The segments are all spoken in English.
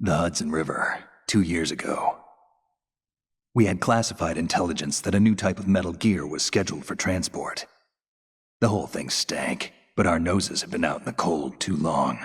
The Hudson River, 2 years ago. We had classified intelligence that a new type of metal gear was scheduled for transport. The whole thing stank, but our noses had been out in the cold too long.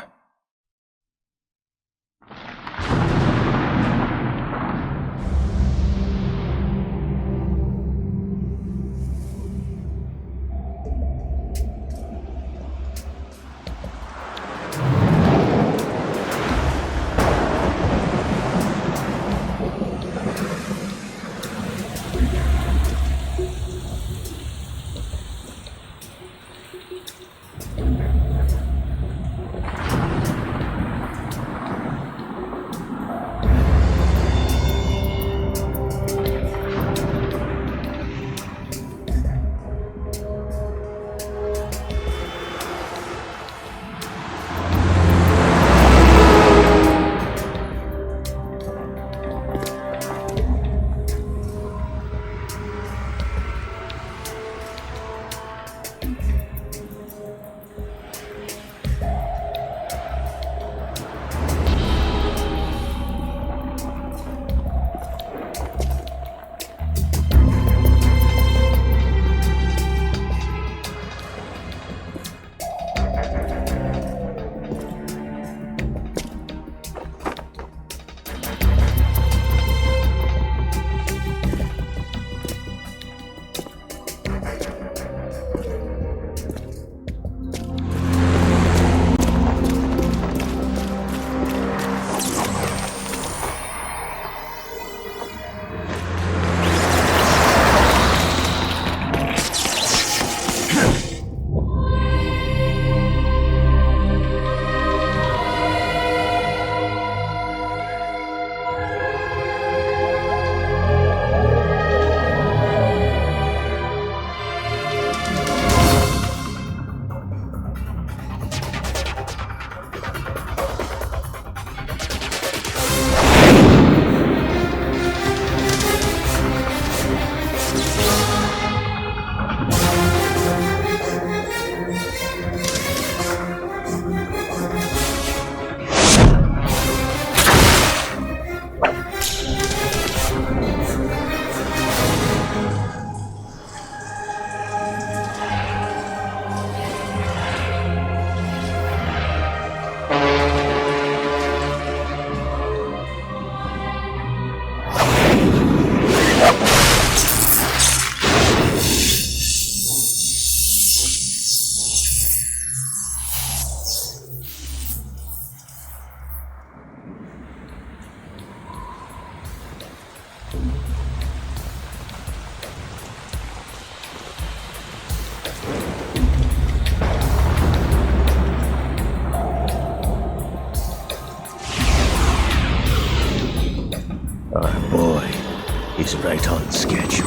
He's right on schedule.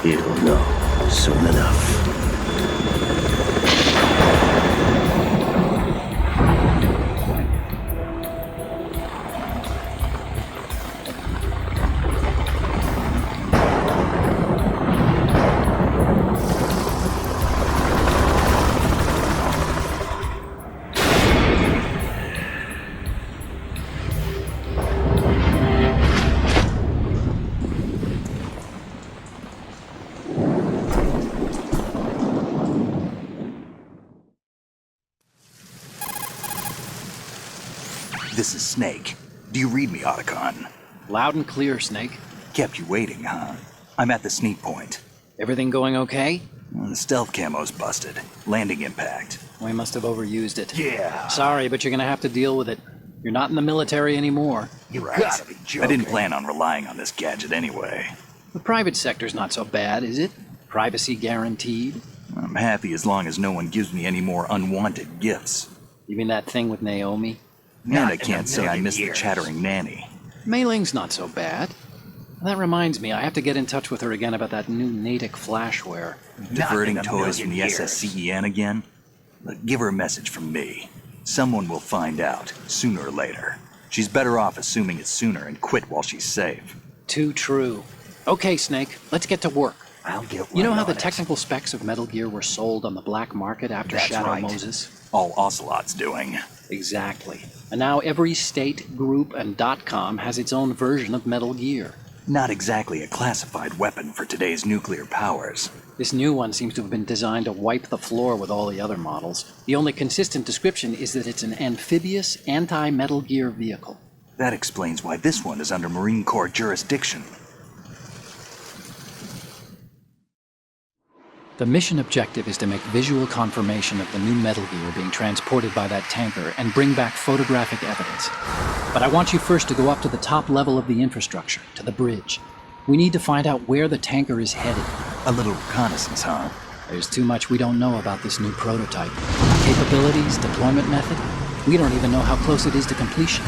He'll know soon enough. This is Snake. Do you read me, Otacon? Loud and clear, Snake. Kept you waiting, huh? I'm at the sneak point. Everything going okay? The stealth camo's busted. Landing impact. We must have overused it. Yeah. Sorry, but you're gonna have to deal with it. You're not in the military anymore. You're right. Gotta be joking. I didn't plan on relying on this gadget anyway. The private sector's not so bad, is it? Privacy guaranteed? I'm happy as long as no one gives me any more unwanted gifts. You mean that thing with Naomi? And I can't say I miss the chattering nanny. Mei Ling's not so bad. That reminds me, I have to get in touch with her again about that new Natick flashware. Diverting toys from the SSCEN again? Look, give her a message from me. Someone will find out, sooner or later. She's better off assuming it's sooner and quit while she's safe. Too true. Okay, Snake, let's get to work. I'll get right. You know how the on it. technical specs of Metal Gear were sold on the black market after That's Shadow right. Moses? All Ocelot's doing. Exactly. And now every state, group, and .com has its own version of Metal Gear. Not exactly a classified weapon for today's nuclear powers. This new one seems to have been designed to wipe the floor with all the other models. The only consistent description is that it's an amphibious, anti-Metal Gear vehicle. That explains why this one is under Marine Corps jurisdiction. The mission objective is to make visual confirmation of the new Metal Gear being transported by that tanker and bring back photographic evidence. But I want you first to go up to the top level of the infrastructure, to the bridge. We need to find out where the tanker is headed. A little reconnaissance, huh? There's too much we don't know about this new prototype. Capabilities, deployment method. We don't even know how close it is to completion.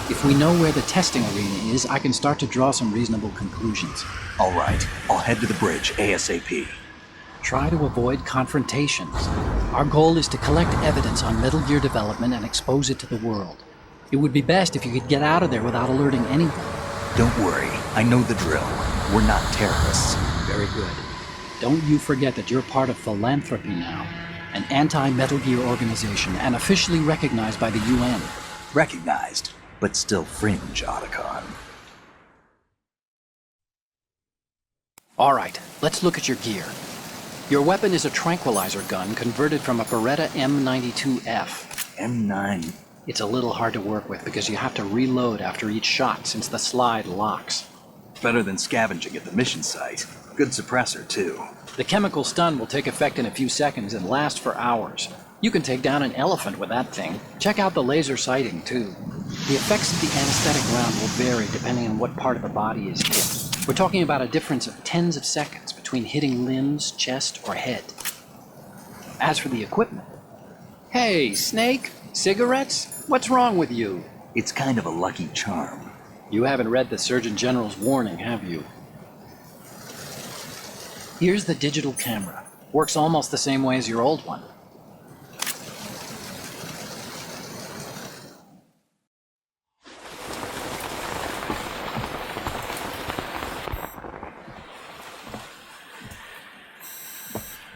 If we know where the testing arena is, I can start to draw some reasonable conclusions. All right, I'll head to the bridge ASAP. Try to avoid confrontations. Our goal is to collect evidence on Metal Gear development and expose it to the world. It would be best if you could get out of there without alerting anyone. Don't worry, I know the drill. We're not terrorists. Very good. Don't you forget that you're part of Philanthropy now, an anti-Metal Gear organization and officially recognized by the UN. Recognized, but still fringe, Otacon. All right, let's look at your gear. Your weapon is a tranquilizer gun converted from a Beretta M92F. M9. It's a little hard to work with because you have to reload after each shot since the slide locks. Better than scavenging at the mission site. Good suppressor, too. The chemical stun will take effect in a few seconds and last for hours. You can take down an elephant with that thing. Check out the laser sighting, too. The effects of the anesthetic round will vary depending on what part of the body is hit. We're talking about a difference of tens of seconds between hitting limbs, chest, or head. As for the equipment... Hey, Snake! Cigarettes? What's wrong with you? It's kind of a lucky charm. You haven't read the Surgeon General's warning, have you? Here's the digital camera. Works almost the same way as your old one.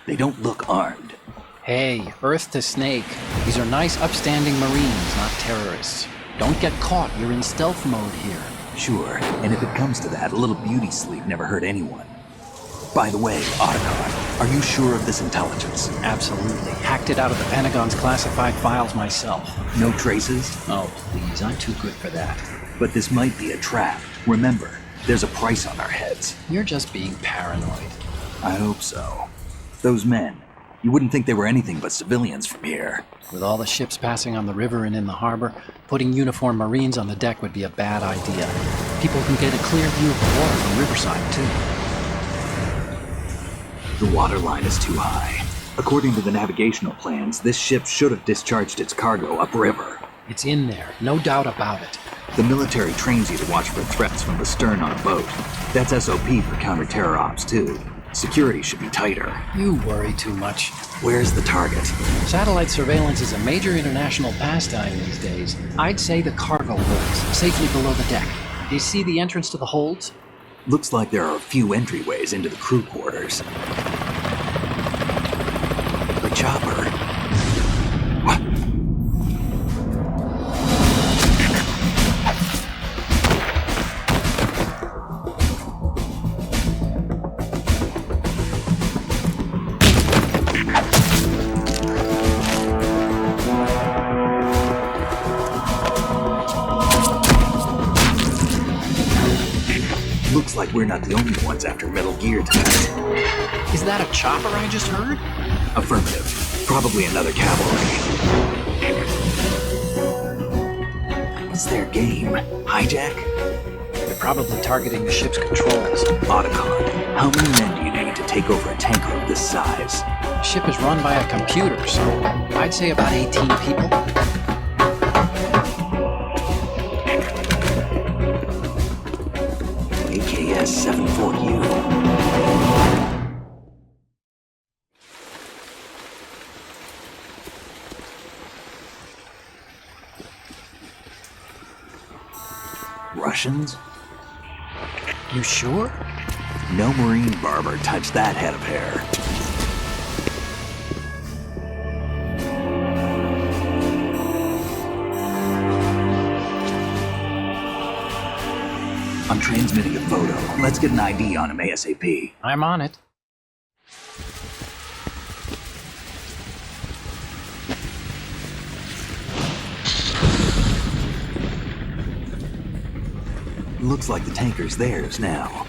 They don't look armed. Hey, Earth to Snake. These are nice, upstanding Marines, not terrorists. Don't get caught. You're in stealth mode here. Sure, and if it comes to that, a little beauty sleep never hurt anyone. By the way, Otacon, are you sure of this intelligence? Absolutely. Hacked it out of the Pentagon's classified files myself. No traces? Oh, please. I'm too good for that. But this might be a trap. Remember, there's a price on our heads. You're just being paranoid. I hope so. Those men, you wouldn't think they were anything but civilians from here. With all the ships passing on the river and in the harbor, putting uniformed Marines on the deck would be a bad idea. People can get a clear view of the water from Riverside, too. The water line is too high. According to the navigational plans, this ship should have discharged its cargo upriver. It's in there, no doubt about it. The military trains you to watch for threats from the stern on a boat. That's SOP for counter-terror ops, too. Security should be tighter. You worry too much. Where's the target? Satellite surveillance is a major international pastime these days. I'd say the cargo holds, safely below the deck. Do you see the entrance to the holds? Looks like there are a few entryways into the crew quarters. The chopper. What? Looks like like we're not the only ones after Metal Gear tonight. Is that a chopper I just heard? Affirmative. Probably another cavalry. What's their game? Hijack? They're probably targeting the ship's controls. Otacon, how many men do you need to take over a tanker of this size? The ship is run by a computer, so I'd say about 18 people. AKS 74U. Russians? You sure? No Marine barber touched that head of hair. I'm transmitting a photo. Let's get an ID on him ASAP. I'm on it. Looks like the tanker's theirs now.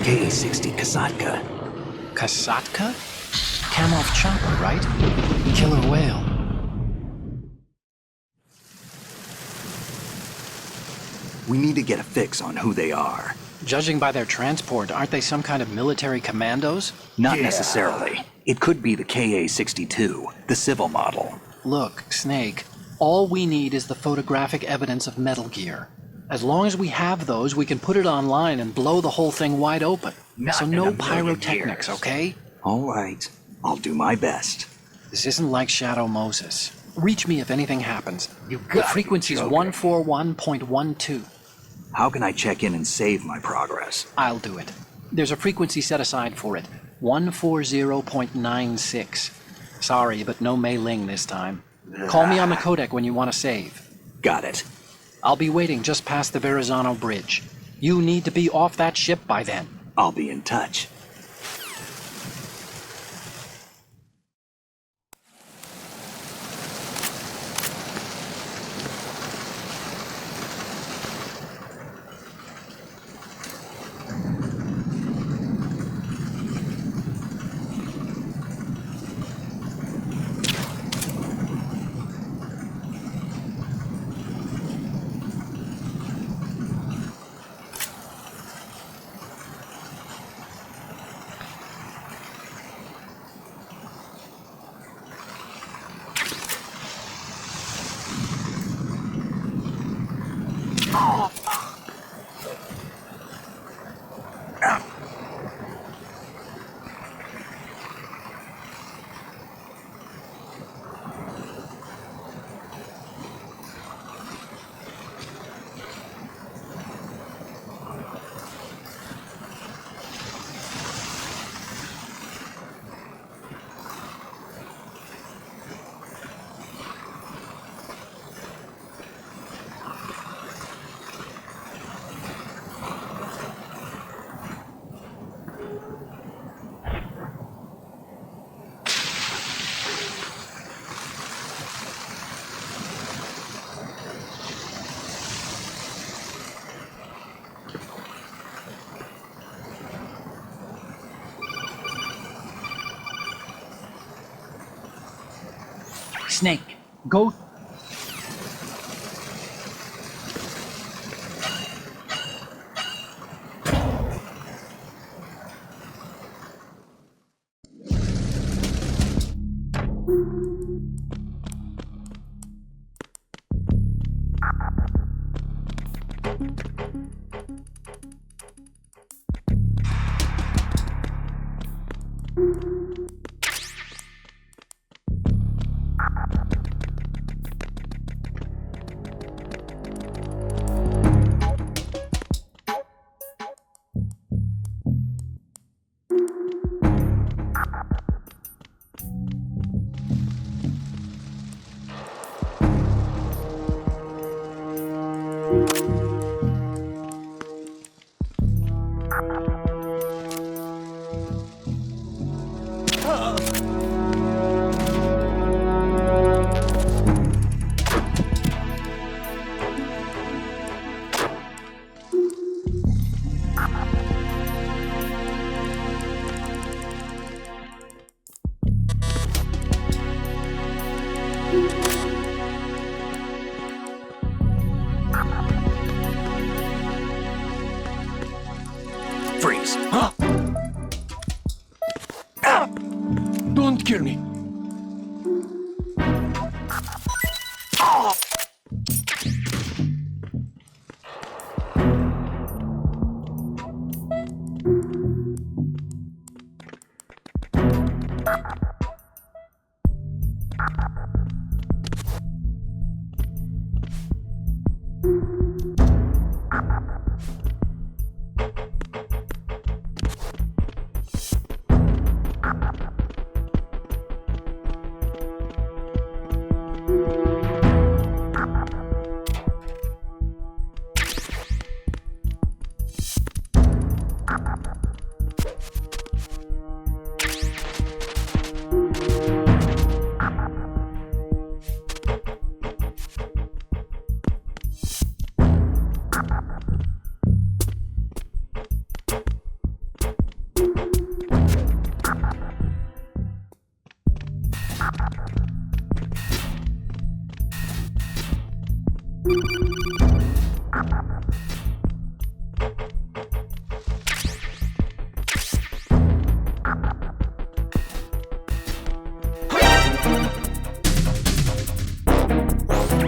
KA-60 Kasatka. Kasatka? Kamov chopper, right? Killer whale. We need to get a fix on who they are. Judging by their transport, aren't they some kind of military commandos? Not necessarily. It could be the KA-62, the civil model. Look, Snake, all we need is the photographic evidence of Metal Gear. As long as we have those, we can put it online and blow the whole thing wide open. So no pyrotechnics, okay? All right. I'll do my best. This isn't like Shadow Moses. Reach me if anything happens. The frequency's 141.12. How can I check in and save my progress? I'll do it. There's a frequency set aside for it. 140.96. Sorry, but no Mei Ling this time. Call me on the codec when you want to save. Got it. I'll be waiting just past the Verrazano Bridge. You need to be off that ship by then. I'll be in touch. Snake, go. explosives. Don't kill me.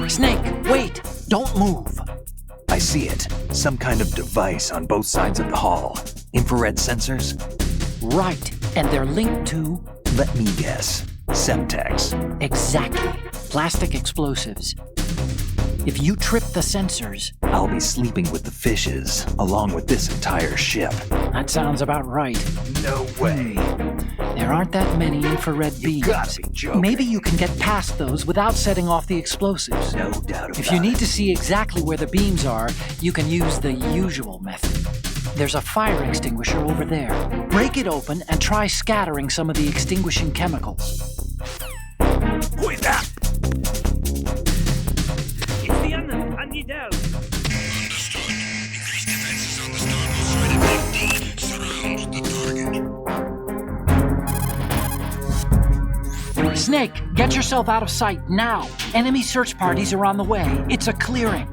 Snake, wait! Don't move! I see it. Some kind of device on both sides of the hall. Infrared sensors? Right, and they're linked to... Let me guess. Semtex. Exactly. Plastic explosives. If you trip the sensors... I'll be sleeping with the fishes, along with this entire ship. That sounds about right. No way. There aren't that many infrared beams. You gotta be joking. Maybe you can get past those without setting off the explosives. No doubt about it. If you need to see exactly where the beams are, you can use the usual method. There's a fire extinguisher over there. Break it open and try scattering some of the extinguishing chemicals. Who is that? It's the Anidel. Understood. Increase defenses on the starboard side of Deck D. Surround the target. Snake, get yourself out of sight now. Enemy search parties are on the way. It's a clearing.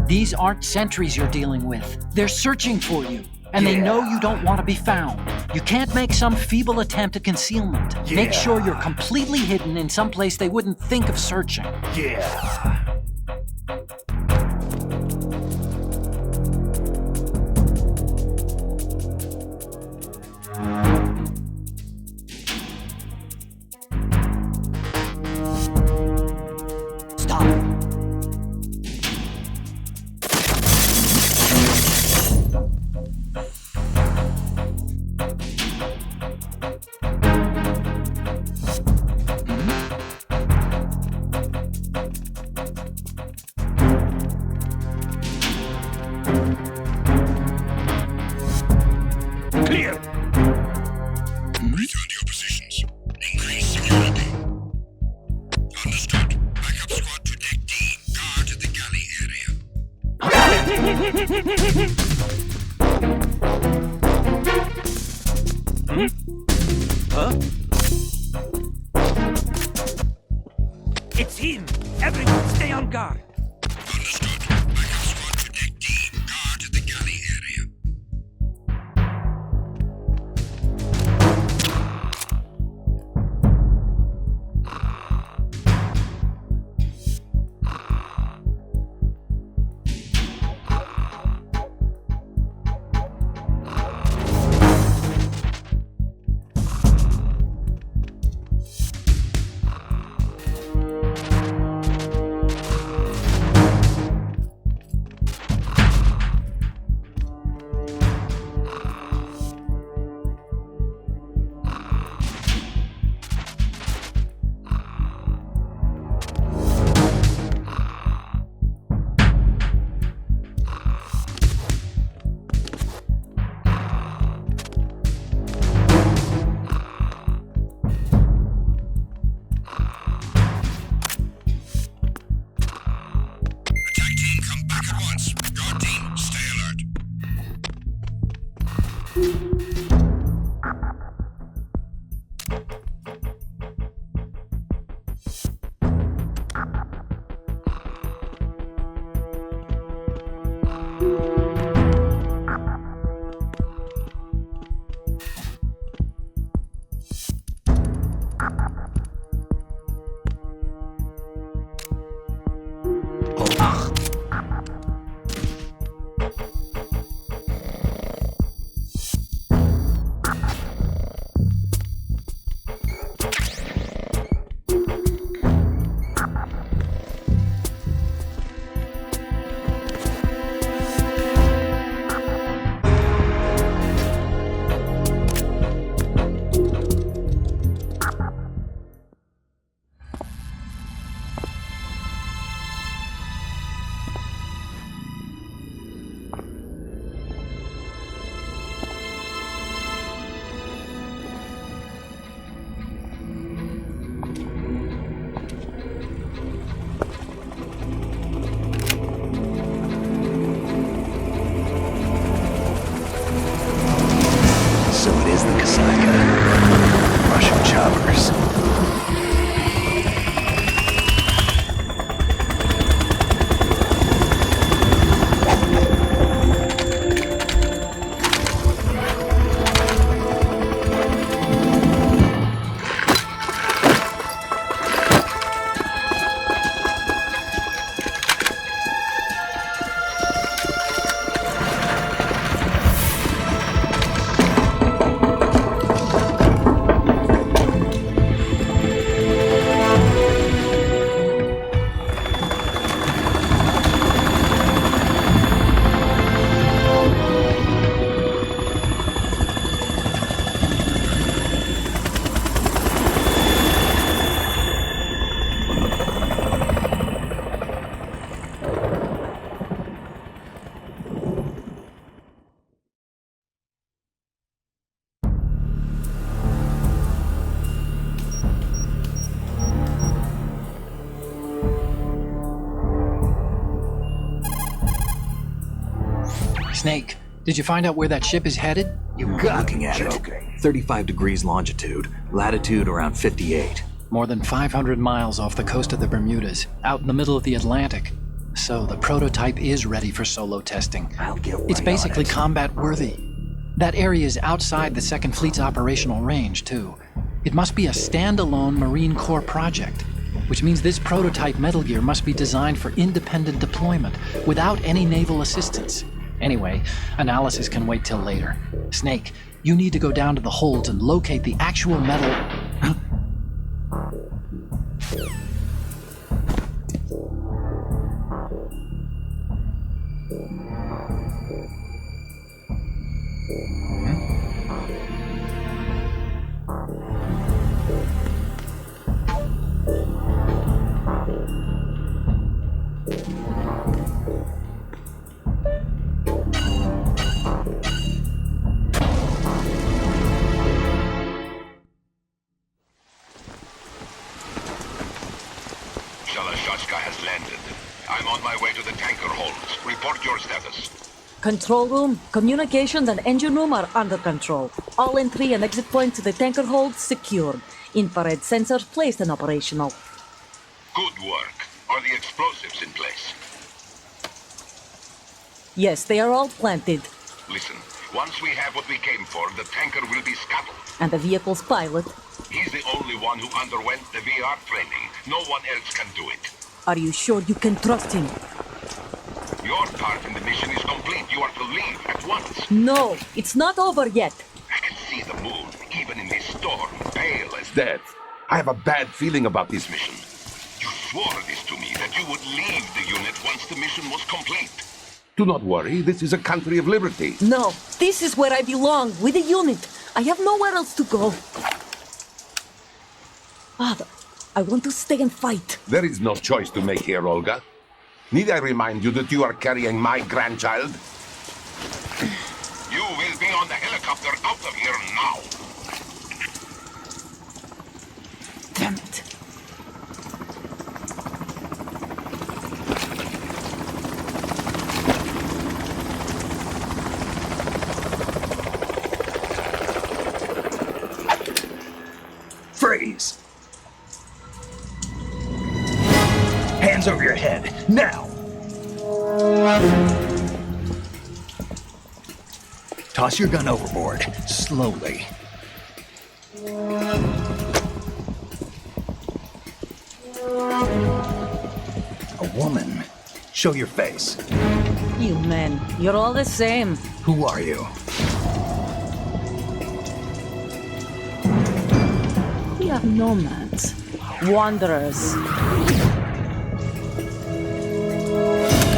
These aren't sentries you're dealing with. They're searching for you, and they know you don't want to be found. You can't make some feeble attempt at concealment. Make sure you're completely hidden in some place they wouldn't think of searching. Yeah. Clear. Return to your positions. Increase security. Understood. Backup squad to Deck D. Guard the galley area. It's him. Everyone stay on guard. Understood. Backup squad to Deck D. Guard the galley area. is the Kasaka. Russian choppers. Snake, did you find out where that ship is headed? You got looking at it. 35 degrees longitude, latitude around 58. More than 500 miles off the coast of the Bermudas, out in the middle of the Atlantic. So the prototype is ready for solo testing. I'll get right It's basically on it. combat worthy. That area is outside the Second Fleet's operational range, too. It must be a standalone Marine Corps project, which means this prototype Metal Gear must be designed for independent deployment without any naval assistance. Anyway, analysis can wait till later. Snake, you need to go down to the holds and locate the actual metal... Shalashaska has landed. I'm on my way to the tanker holds. Report your status. Control room, communications and engine room are under control. All entry and exit points to the tanker hold secured. Infrared sensors placed and operational. Good work. Are the explosives in place? Yes, they are all planted. Listen, once we have what we came for, the tanker will be scuttled. And the vehicle's pilot. He's the only one who underwent the VR training. No one else can do it. Are you sure you can trust him? Your part in the mission is complete. You are to leave at once. No, it's not over yet. I can see the moon, even in this storm, pale as Death. I have a bad feeling about this mission. You swore this to me, that you would leave the unit once the mission was complete. Do not worry, this is a country of liberty. No, this is where I belong, with the unit. I have nowhere else to go. Father, I want to stay and fight. There is no choice to make here, Olga. Need I remind you that you are carrying my grandchild? You will be on the helicopter out of here now. Damn it. Freeze! Hands over your head, now! Toss your gun overboard, slowly. A woman. Show your face. You men, you're all the same. Who are you? We are nomads, wanderers.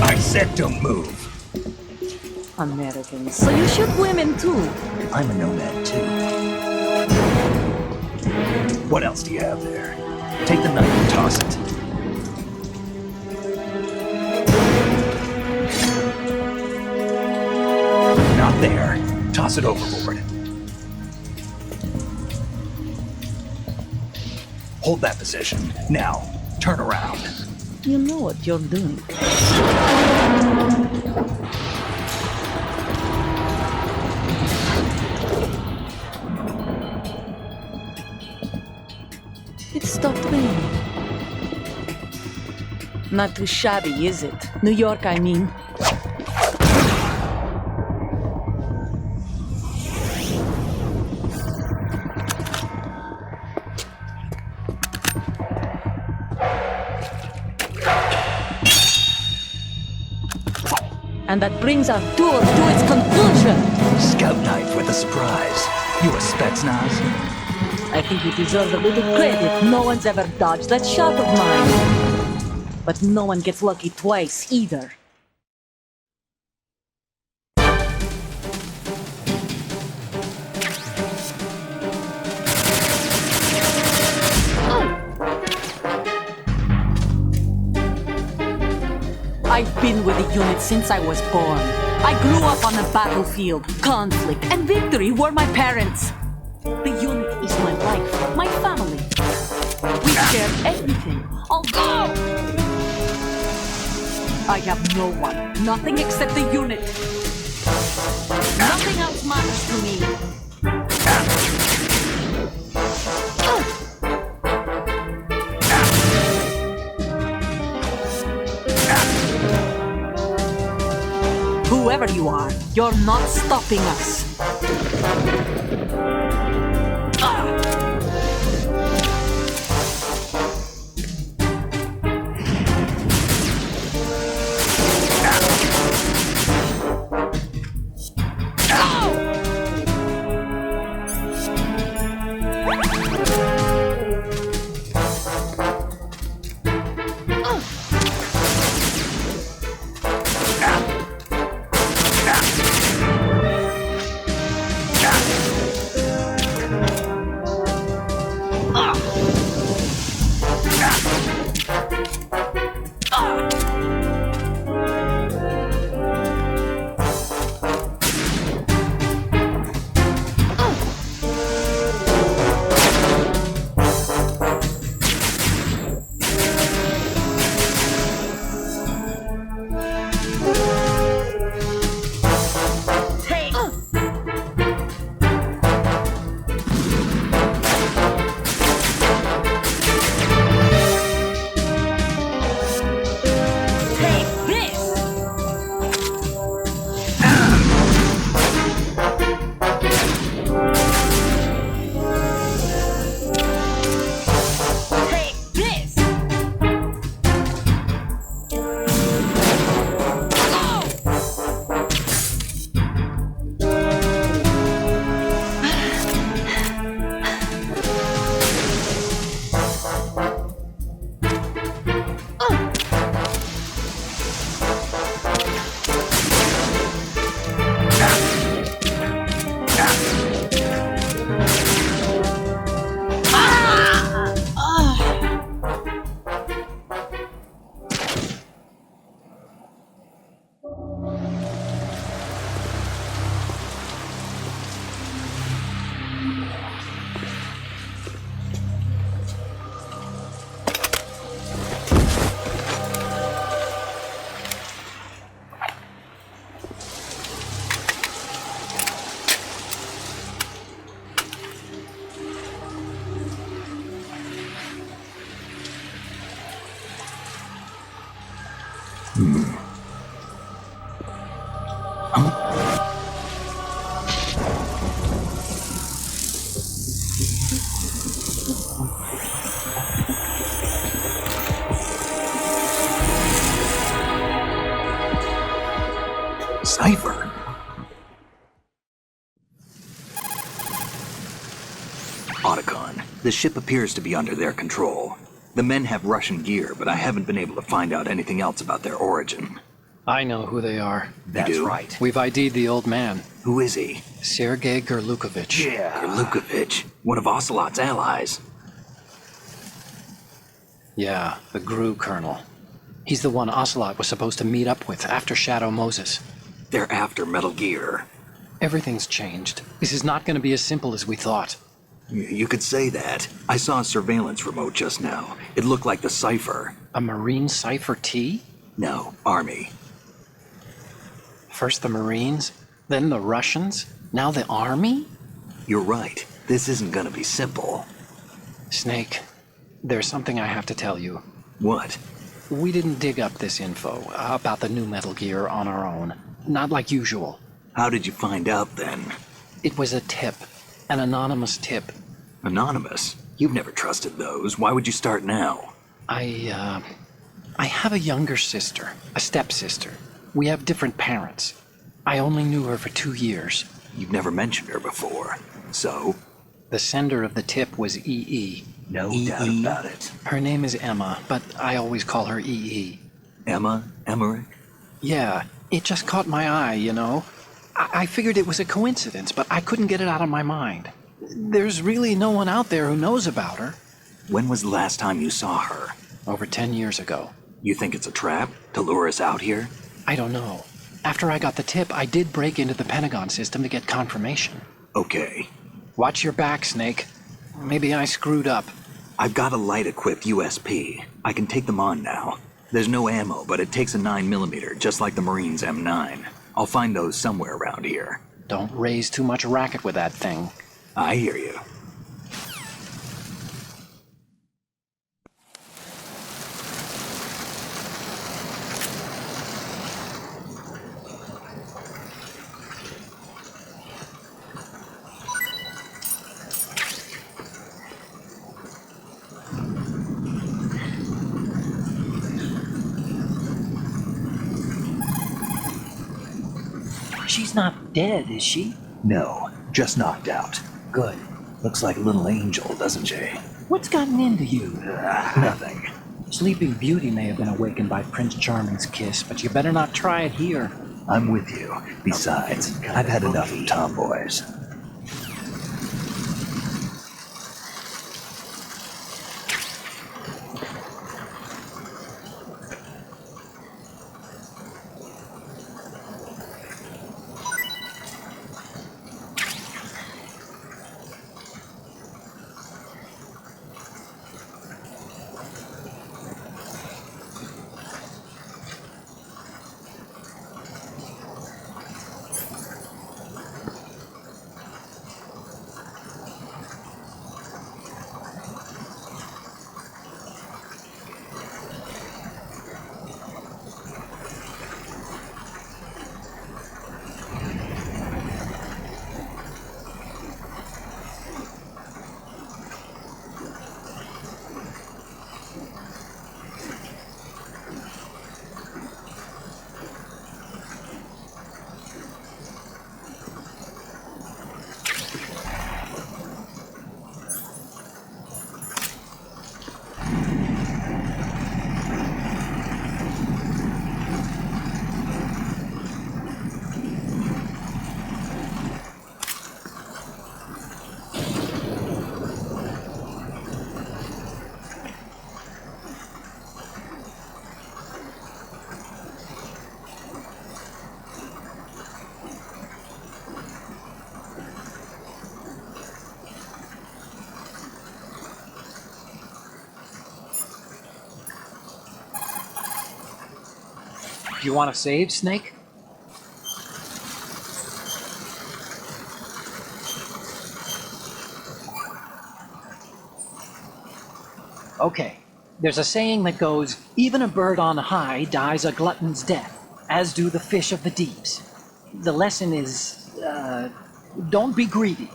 I said don't move. Americans. So you shoot women too. I'm a nomad too. What else do you have there? Take the knife and toss it. Not there. Toss it overboard. Hold that position. Now, turn around. You know what you're doing. stopped raining. Not too shabby, is it? New York, I mean. And that brings our tour to its conclusion. Scout knife with a surprise. You a Spetsnaz? I think you deserve a little credit. No one's ever dodged that shot of mine. But no one gets lucky twice, either. I've been with the unit since I was born. I grew up on the battlefield. Conflict and victory were my parents. The unit is my life, my family. We share everything. Although I have no one, nothing except the unit. Nothing else matters to me. Whoever you are, you're not stopping us. Cipher. Otacon, the ship appears to be under their control. The men have Russian gear, but I haven't been able to find out anything else about their origin. I know who they are. That's right. We've ID'd the old man. Who is he? Sergei Gerlukovich. Gerlukovich, one of Ocelot's allies. Yeah, the GRU colonel. He's the one Ocelot was supposed to meet up with after Shadow Moses. They're after Metal Gear. Everything's changed. This is not going to be as simple as we thought. You could say that. I saw a surveillance remote just now. It looked like the Cipher. A Marine Cipher T? No, Army. First the Marines, then the Russians, now the Army? You're right. This isn't gonna be simple. Snake, There's something I have to tell you. What? We didn't dig up this info about the new Metal Gear on our own. Not like usual. How did you find out then? It was a tip. An anonymous tip. Anonymous? You've never trusted those. Why would you start now? I have a younger sister, a stepsister. We have different parents. I only knew her for 2 years. You've never mentioned her before. So? The sender of the tip was EE. No doubt about it. Her name is Emma, but I always call her EE. Emma? Emmerich? Yeah, it just caught my eye, you know? I figured it was a coincidence, but I couldn't get it out of my mind. There's really no one out there who knows about her. When was the last time you saw her? Over 10 years ago. You think it's a trap? To lure us out here? I don't know. After I got the tip, I did break into the Pentagon system to get confirmation. Okay. Watch your back, Snake. Maybe I screwed up. I've got a light-equipped USP. I can take them on now. There's no ammo, but it takes a 9mm, just like the Marines' M9. I'll find those somewhere around here. Don't raise too much racket with that thing. I hear you. She's not dead, is she? No, just knocked out. Good. Looks like a little angel, doesn't she? What's gotten into you? Nothing. Sleeping Beauty may have been awakened by Prince Charming's kiss, but you better not try it here. I'm with you. Besides, I've had enough of tomboys. You want to save, Snake? Okay. There's a saying that goes, even a bird on high dies a glutton's death, as do the fish of the deeps. The lesson is, don't be greedy.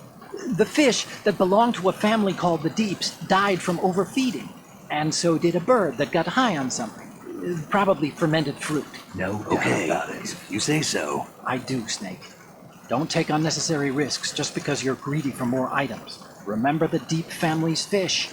The fish that belonged to a family called the Deeps died from overfeeding, and so did a bird that got high on something. Probably fermented fruit. No doubt about it. You say so. I do, Snake. Don't take unnecessary risks just because you're greedy for more items. Remember the Deep family's fish.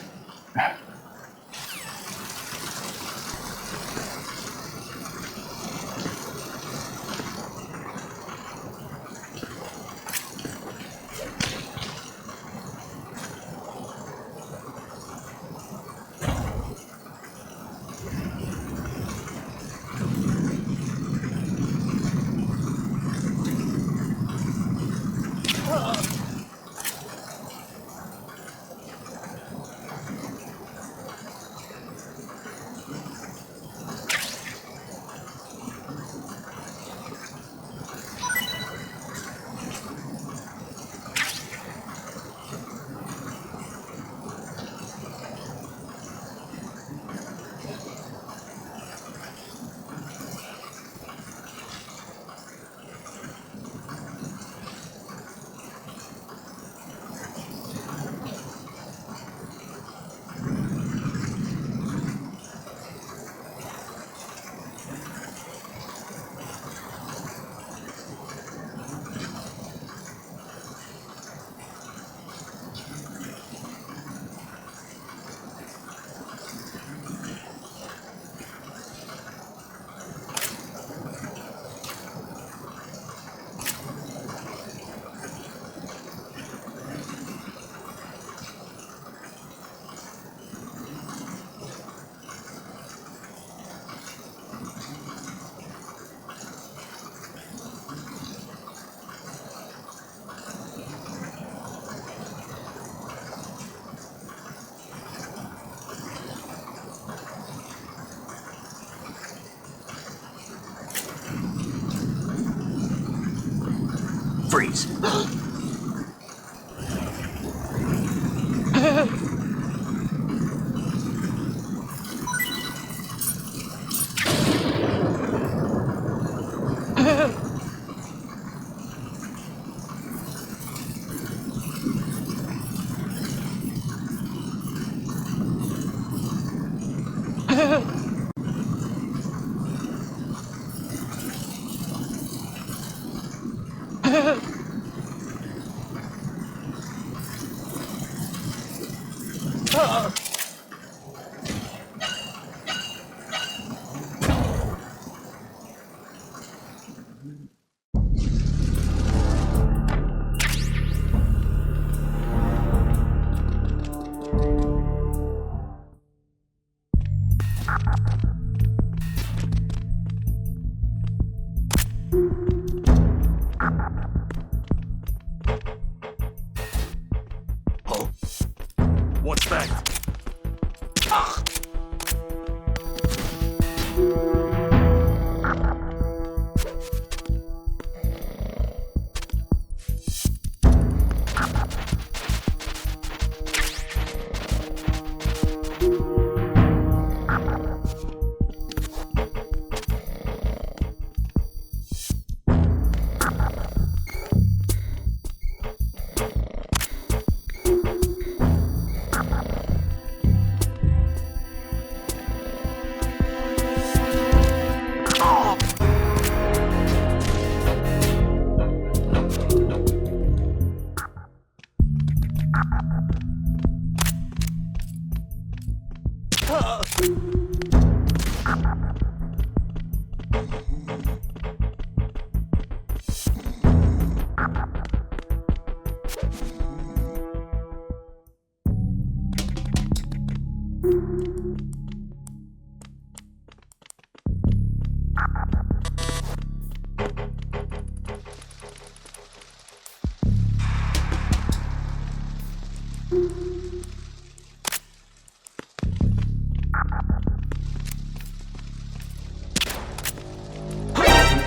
What's that?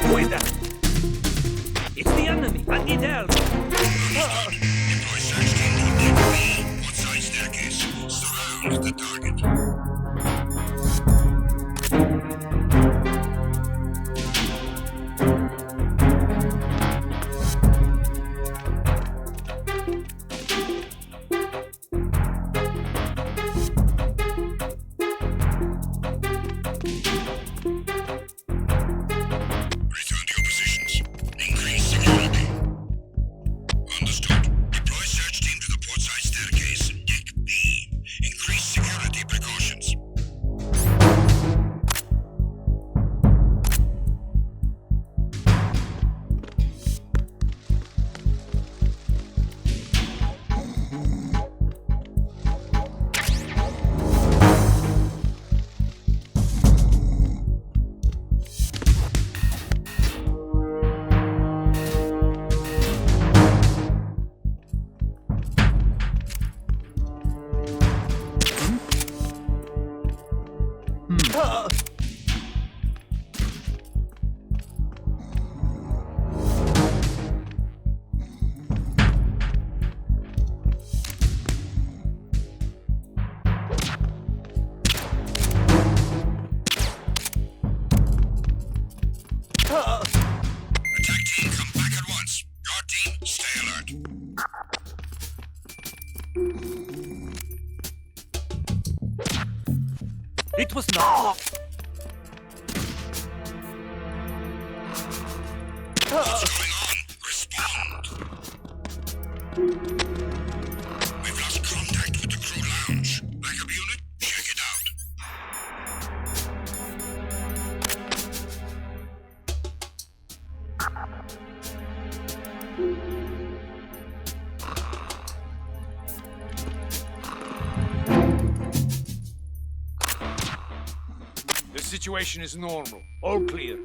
Who is that? It's the enemy. I need help. Deploy search team to Deck B. Outside staircase. Surround the target. Return to your positions. Increase security. Understood. Deploy search team to the portside staircase. Deck B. Increase security precautions. Attack team, come back at once. Guard team, stay alert. It was not. What's going on? Respond. We've lost contact with the crew lounge. Backup unit, check it out. The situation is normal. All clear.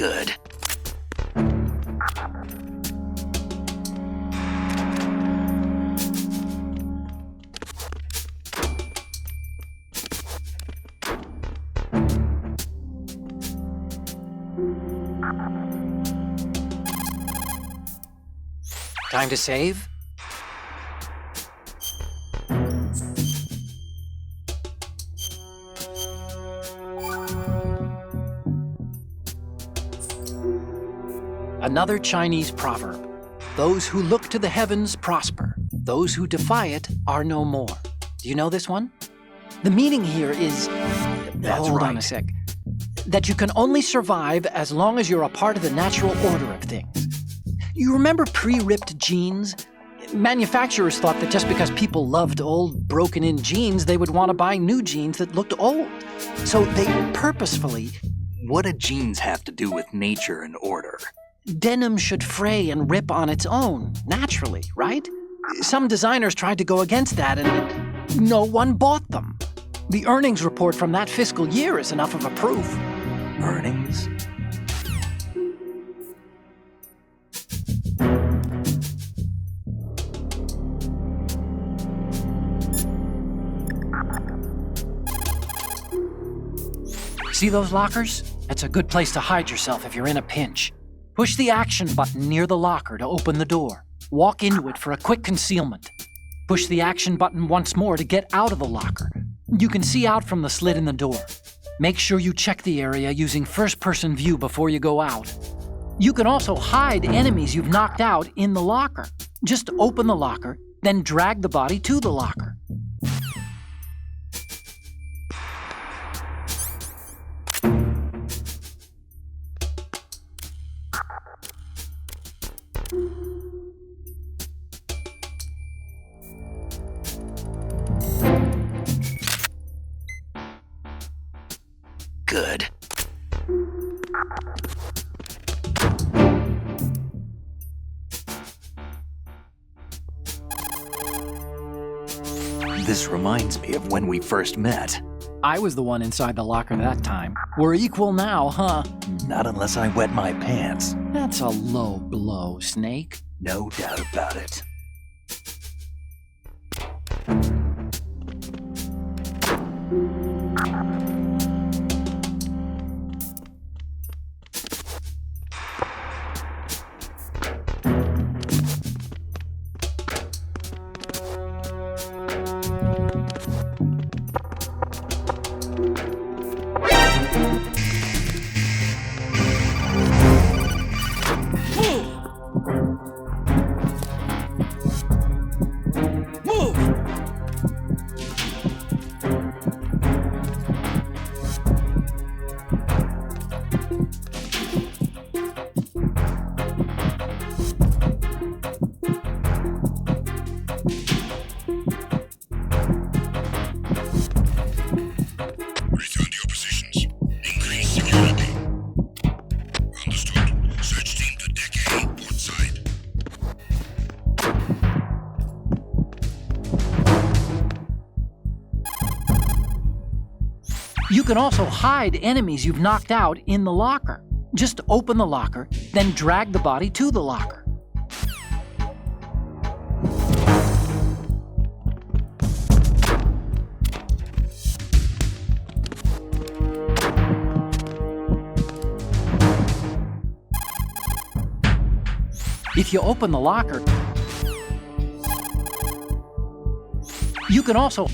Good. Time to save? Another Chinese proverb. Those who look to the heavens prosper. Those who defy it are no more. Do you know this one? The meaning here is... Hold on a sec. That you can only survive as long as you're a part of the natural order of things. You remember pre-ripped jeans? Manufacturers thought that just because people loved old, broken-in jeans, they would want to buy new jeans that looked old. So they purposefully... What do jeans have to do with nature and order? Denim should fray and rip on its own, naturally, right? Some designers tried to go against that and no one bought them. The earnings report from that fiscal year is enough of a proof. Earnings? See those lockers? That's a good place to hide yourself if you're in a pinch. Push the action button near the locker to open the door. Walk into it for a quick concealment. Push the action button once more to get out of the locker. You can see out from the slit in the door. Make sure you check the area using first-person view before you go out. You can also hide enemies you've knocked out in the locker. Just open the locker, then drag the body to the locker. Good. This reminds me of when we first met. I was the one inside the locker that time. We're equal now, huh? Not unless I wet my pants. That's a low blow, Snake. No doubt about it. Return to your positions. Increase security. Understood. Search team to deck A, port side. You can also hide enemies you've knocked out in the locker. Just open the locker, then drag the body to the locker. If you open the locker, you can also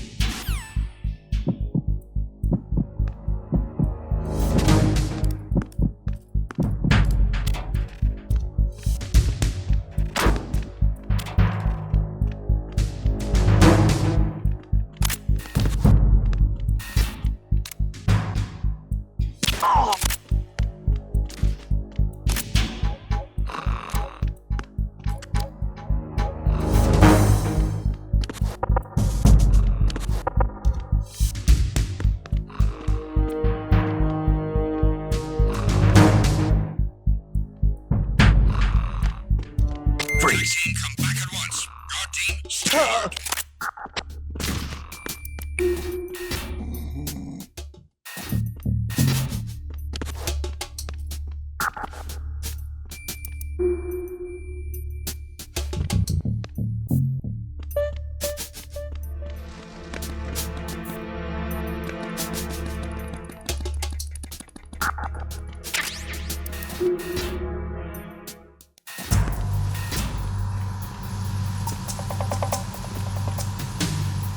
Team, come back at once. Guard team, stay.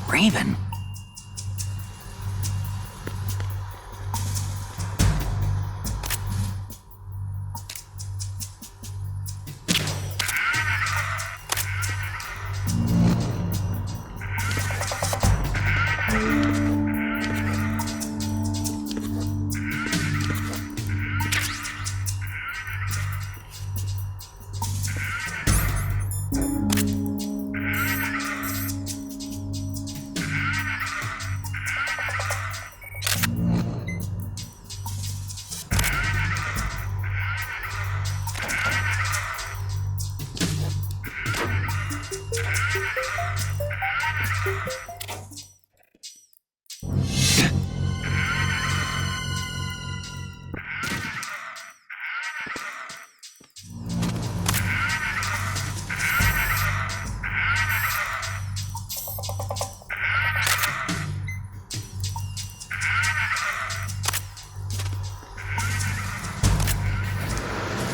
Raven?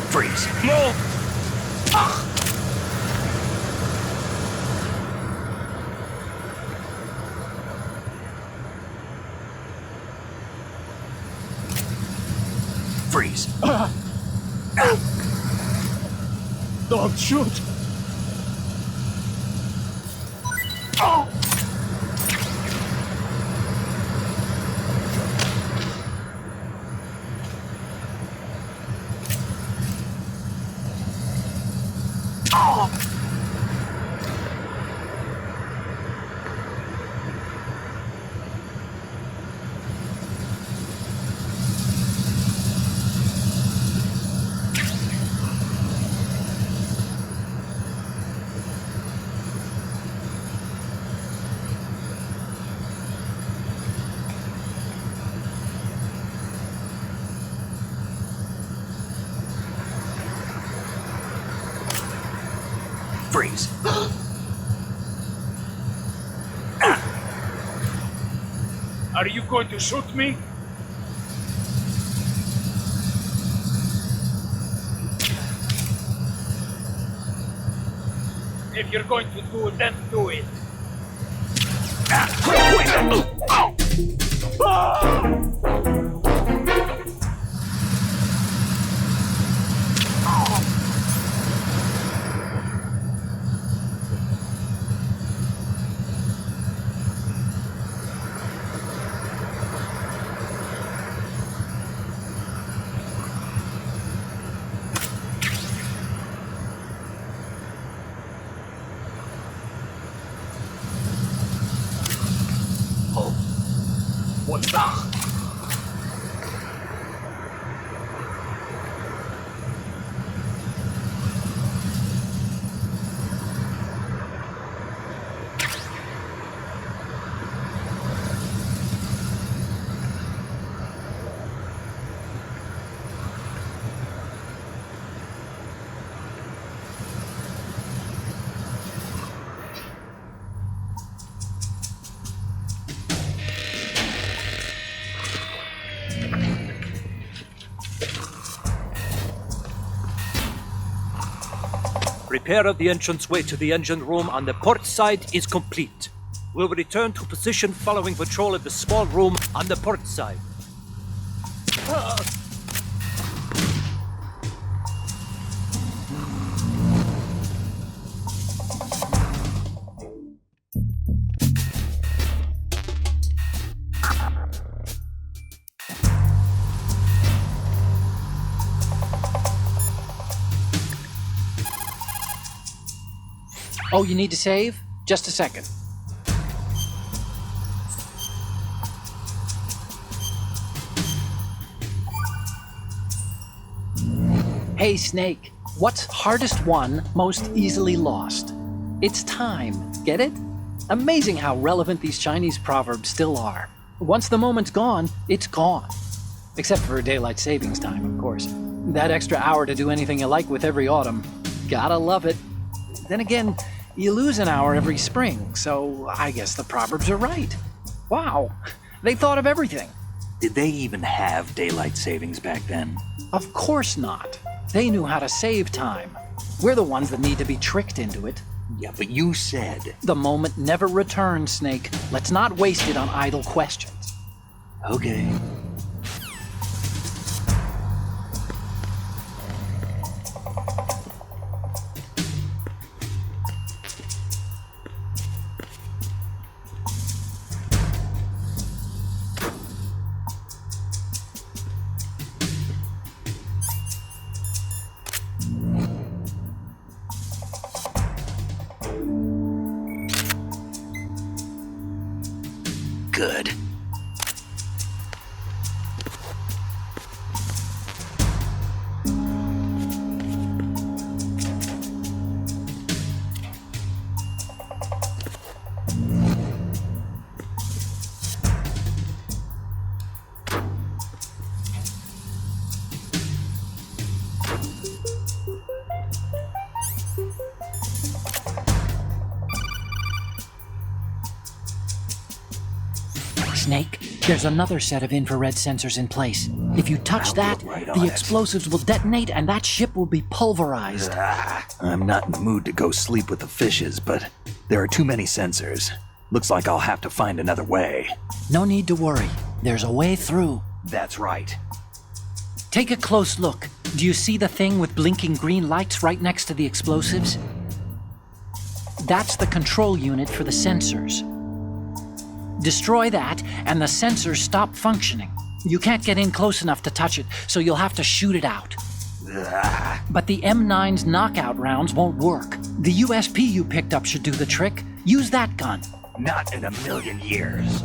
Freeze. No! Freeze. Don't shoot! Freeze. Are you going to shoot me? If you're going to do it, then do it. What's that? Repair of the entranceway to the engine room on the port side is complete. We'll return to position following patrol of the small room on the port side. Oh, you need to save? Just a second. Hey, Snake. What's hardest won, most easily lost? It's time. Get it? Amazing how relevant these Chinese proverbs still are. Once the moment's gone, it's gone. Except for daylight savings time, of course. That extra hour to do anything you like with every autumn. Gotta love it. Then again, you lose an hour every spring, so I guess the proverbs are right. Wow, they thought of everything. Did they even have daylight savings back then? Of course not. They knew how to save time. We're the ones that need to be tricked into it. Yeah, but you said... The moment never returns, Snake. Let's not waste it on idle questions. Okay. Good. Snake, there's another set of infrared sensors in place. If you touch that, the explosives will detonate and that ship will be pulverized. I'm not in the mood to go sleep with the fishes, but there are too many sensors. Looks like I'll have to find another way. No need to worry. There's a way through. That's right. Take a close look. Do you see the thing with blinking green lights right next to the explosives? That's the control unit for the sensors. Destroy that, and the sensors stop functioning. You can't get in close enough to touch it, so you'll have to shoot it out. But the M9's knockout rounds won't work. The USP you picked up should do the trick. Use that gun. Not in a million years.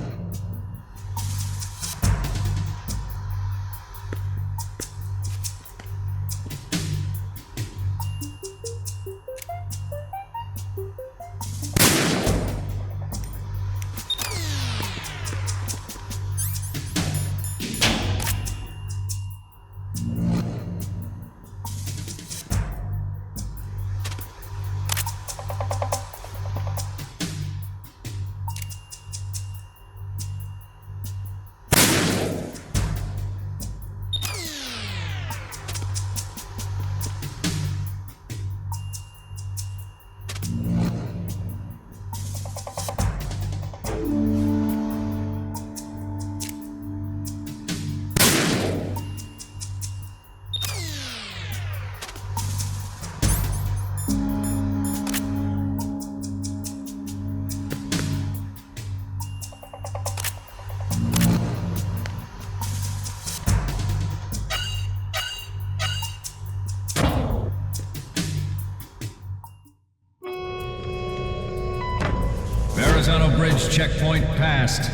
Bridge checkpoint passed.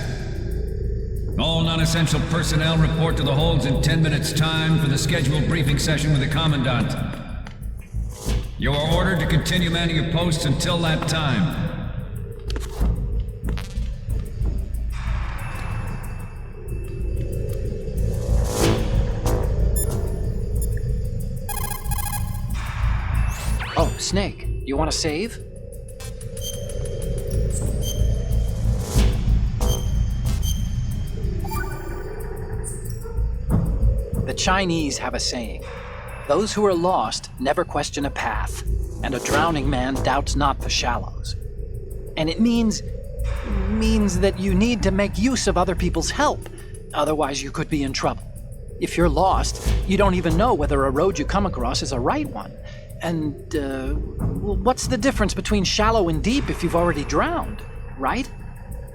All non-essential personnel report to the holds in 10 minutes' time for the scheduled briefing session with the Commandant. You are ordered to continue manning your posts until that time. Oh, Snake, you want to save? The Chinese have a saying, those who are lost never question a path, and a drowning man doubts not the shallows. And it means that you need to make use of other people's help, otherwise you could be in trouble. If you're lost, you don't even know whether a road you come across is a right one. And, what's the difference between shallow and deep if you've already drowned, right?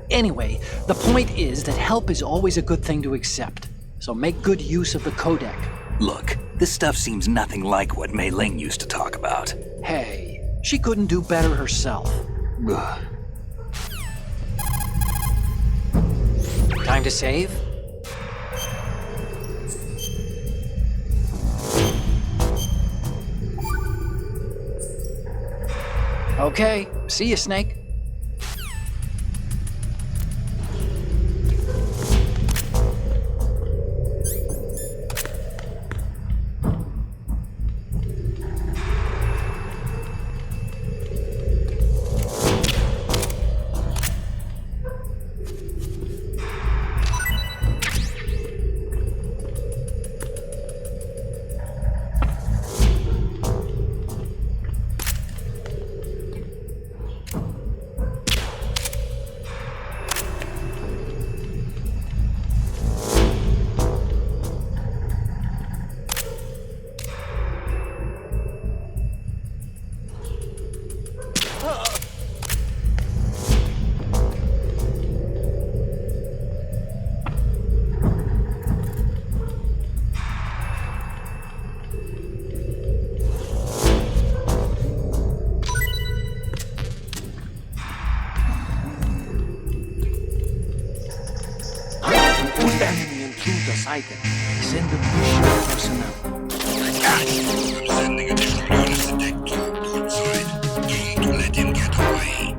Anyway, the point is that help is always a good thing to accept. So make good use of the codec. Look, this stuff seems nothing like what Mei Ling used to talk about. Hey, she couldn't do better herself. Ugh. Time to save? Okay, see you, Snake. Raiden. Send additional personnel. I'm sending additional units to deck 2, port side. Don't let him get away.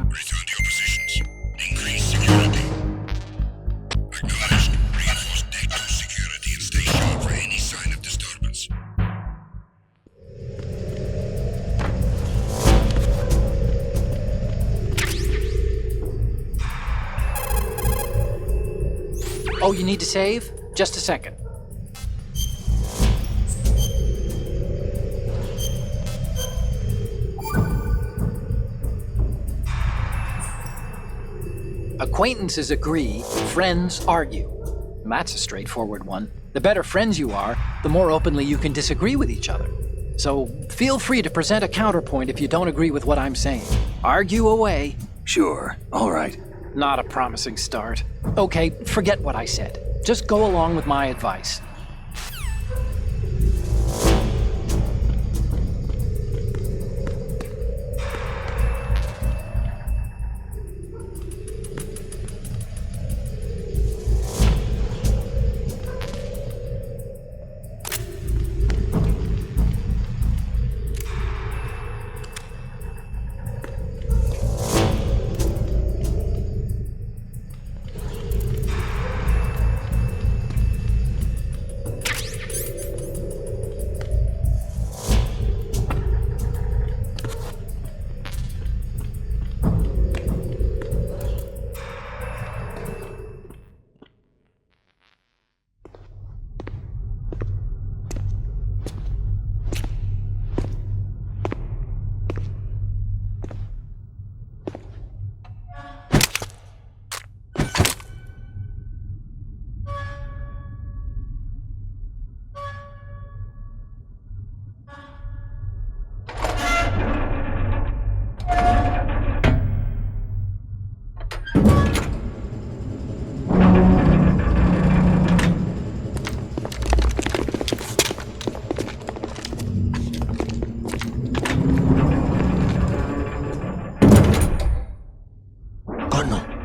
Return to your positions. Increase security. Acknowledged. Reinforce deck 2 security and stay sharp for any sign of disturbance. Oh, you need to save? Just a second. Acquaintances agree, friends argue. That's a straightforward one. The better friends you are, the more openly you can disagree with each other. So feel free to present a counterpoint if you don't agree with what I'm saying. Argue away. Sure, all right. Not a promising start. Okay, forget what I said. Just go along with my advice.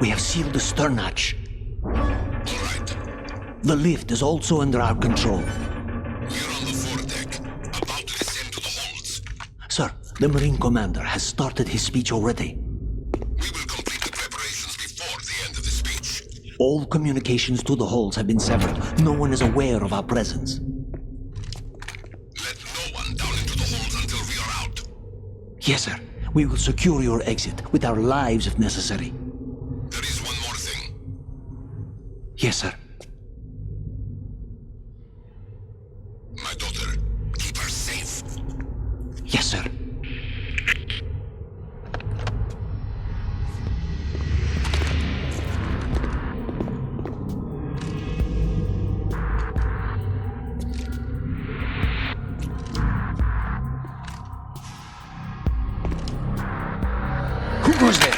We have sealed the stern hatch. All right. The lift is also under our control. We're on the foredeck, about to descend to the holds. Sir, the Marine Commander has started his speech already. We will complete the preparations before the end of the speech. All communications to the holds have been severed. No one is aware of our presence. Let no one down into the holds until we are out. Yes, sir. We will secure your exit with our lives if necessary. There is one more thing. Yes, sir. My daughter, keep her safe. Yes, sir. goes there?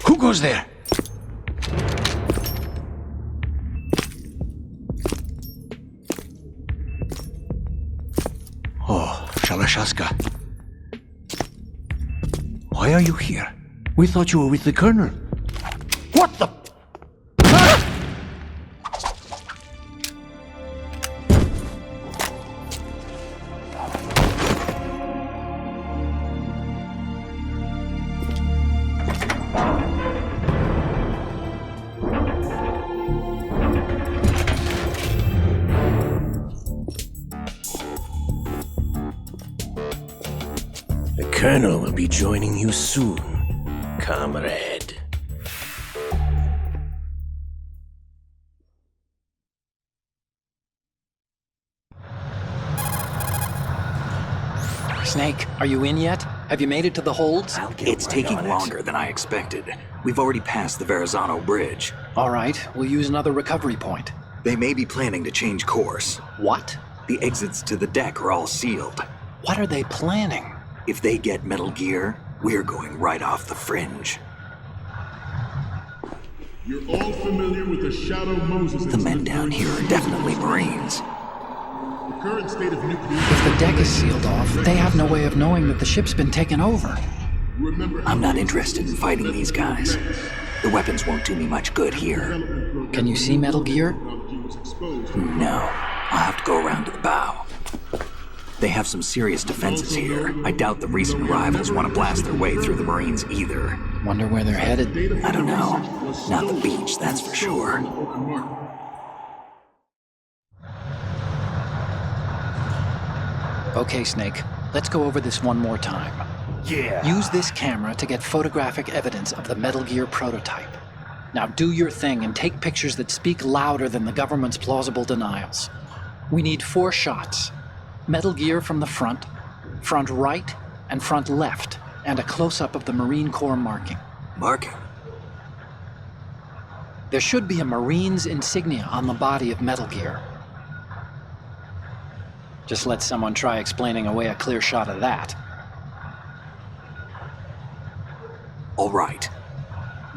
Who goes there? Oh, Shalashaska. Why are you here? We thought you were with the Colonel. What the? The Colonel will be joining you soon, comrade. Snake, are you in yet? Have you made it to the holds? It's taking longer than I expected. We've already passed the Verrazano Bridge. All right, we'll use another recovery point. They may be planning to change course. What? The exits to the deck are all sealed. What are they planning? If they get Metal Gear, we're going right off the fringe. You're all familiar with the Shadow Moses. The men down here are definitely Marines. The current state of nuclear... If the deck is sealed off, they have no way of knowing that the ship's been taken over. I'm not interested in fighting these guys. The weapons won't do me much good here. Can you see Metal Gear? No. I'll have to go around to the bow. They have some serious defenses here. I doubt the recent arrivals want to blast their way through the Marines either. Wonder where they're headed? I don't know. Not the beach, that's for sure. Okay, Snake. Let's go over this one more time. Yeah. Use this camera to get photographic evidence of the Metal Gear prototype. Now do your thing and take pictures that speak louder than the government's plausible denials. We need 4 shots. Metal Gear from the front right, and front left, and a close-up of the Marine Corps marking. Marking? There should be a Marine's insignia on the body of Metal Gear. Just let someone try explaining away a clear shot of that. All right.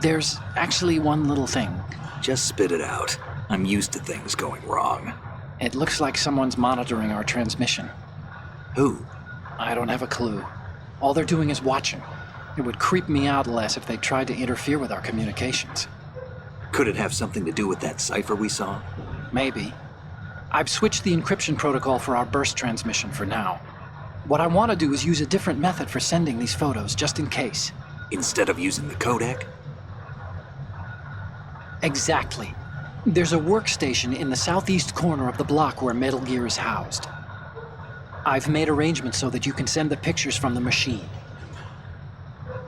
There's actually one little thing. Just spit it out. I'm used to things going wrong. It looks like someone's monitoring our transmission. Who? I don't have a clue. All they're doing is watching. It would creep me out less if they tried to interfere with our communications. Could it have something to do with that cipher we saw? Maybe. I've switched the encryption protocol for our burst transmission for now. What I want to do is use a different method for sending these photos, just in case. Instead of using the codec? Exactly. There's a workstation in the southeast corner of the block where Metal Gear is housed. I've made arrangements so that you can send the pictures from the machine.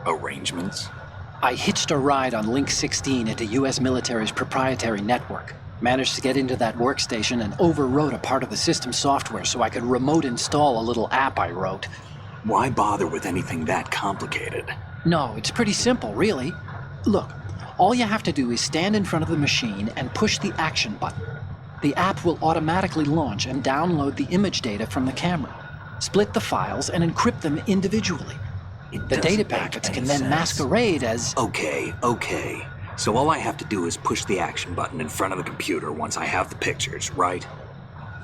Arrangements? I hitched a ride on Link 16 into US military's proprietary network. Managed to get into that workstation and overwrote a part of the system software so I could remote install a little app I wrote. Why bother with anything that complicated? No, it's pretty simple, really. Look, all you have to do is stand in front of the machine and push the action button. The app will automatically launch and download the image data from the camera, split the files, and encrypt them individually. The data packets can then masquerade as... Okay. So all I have to do is push the action button in front of the computer once I have the pictures, right?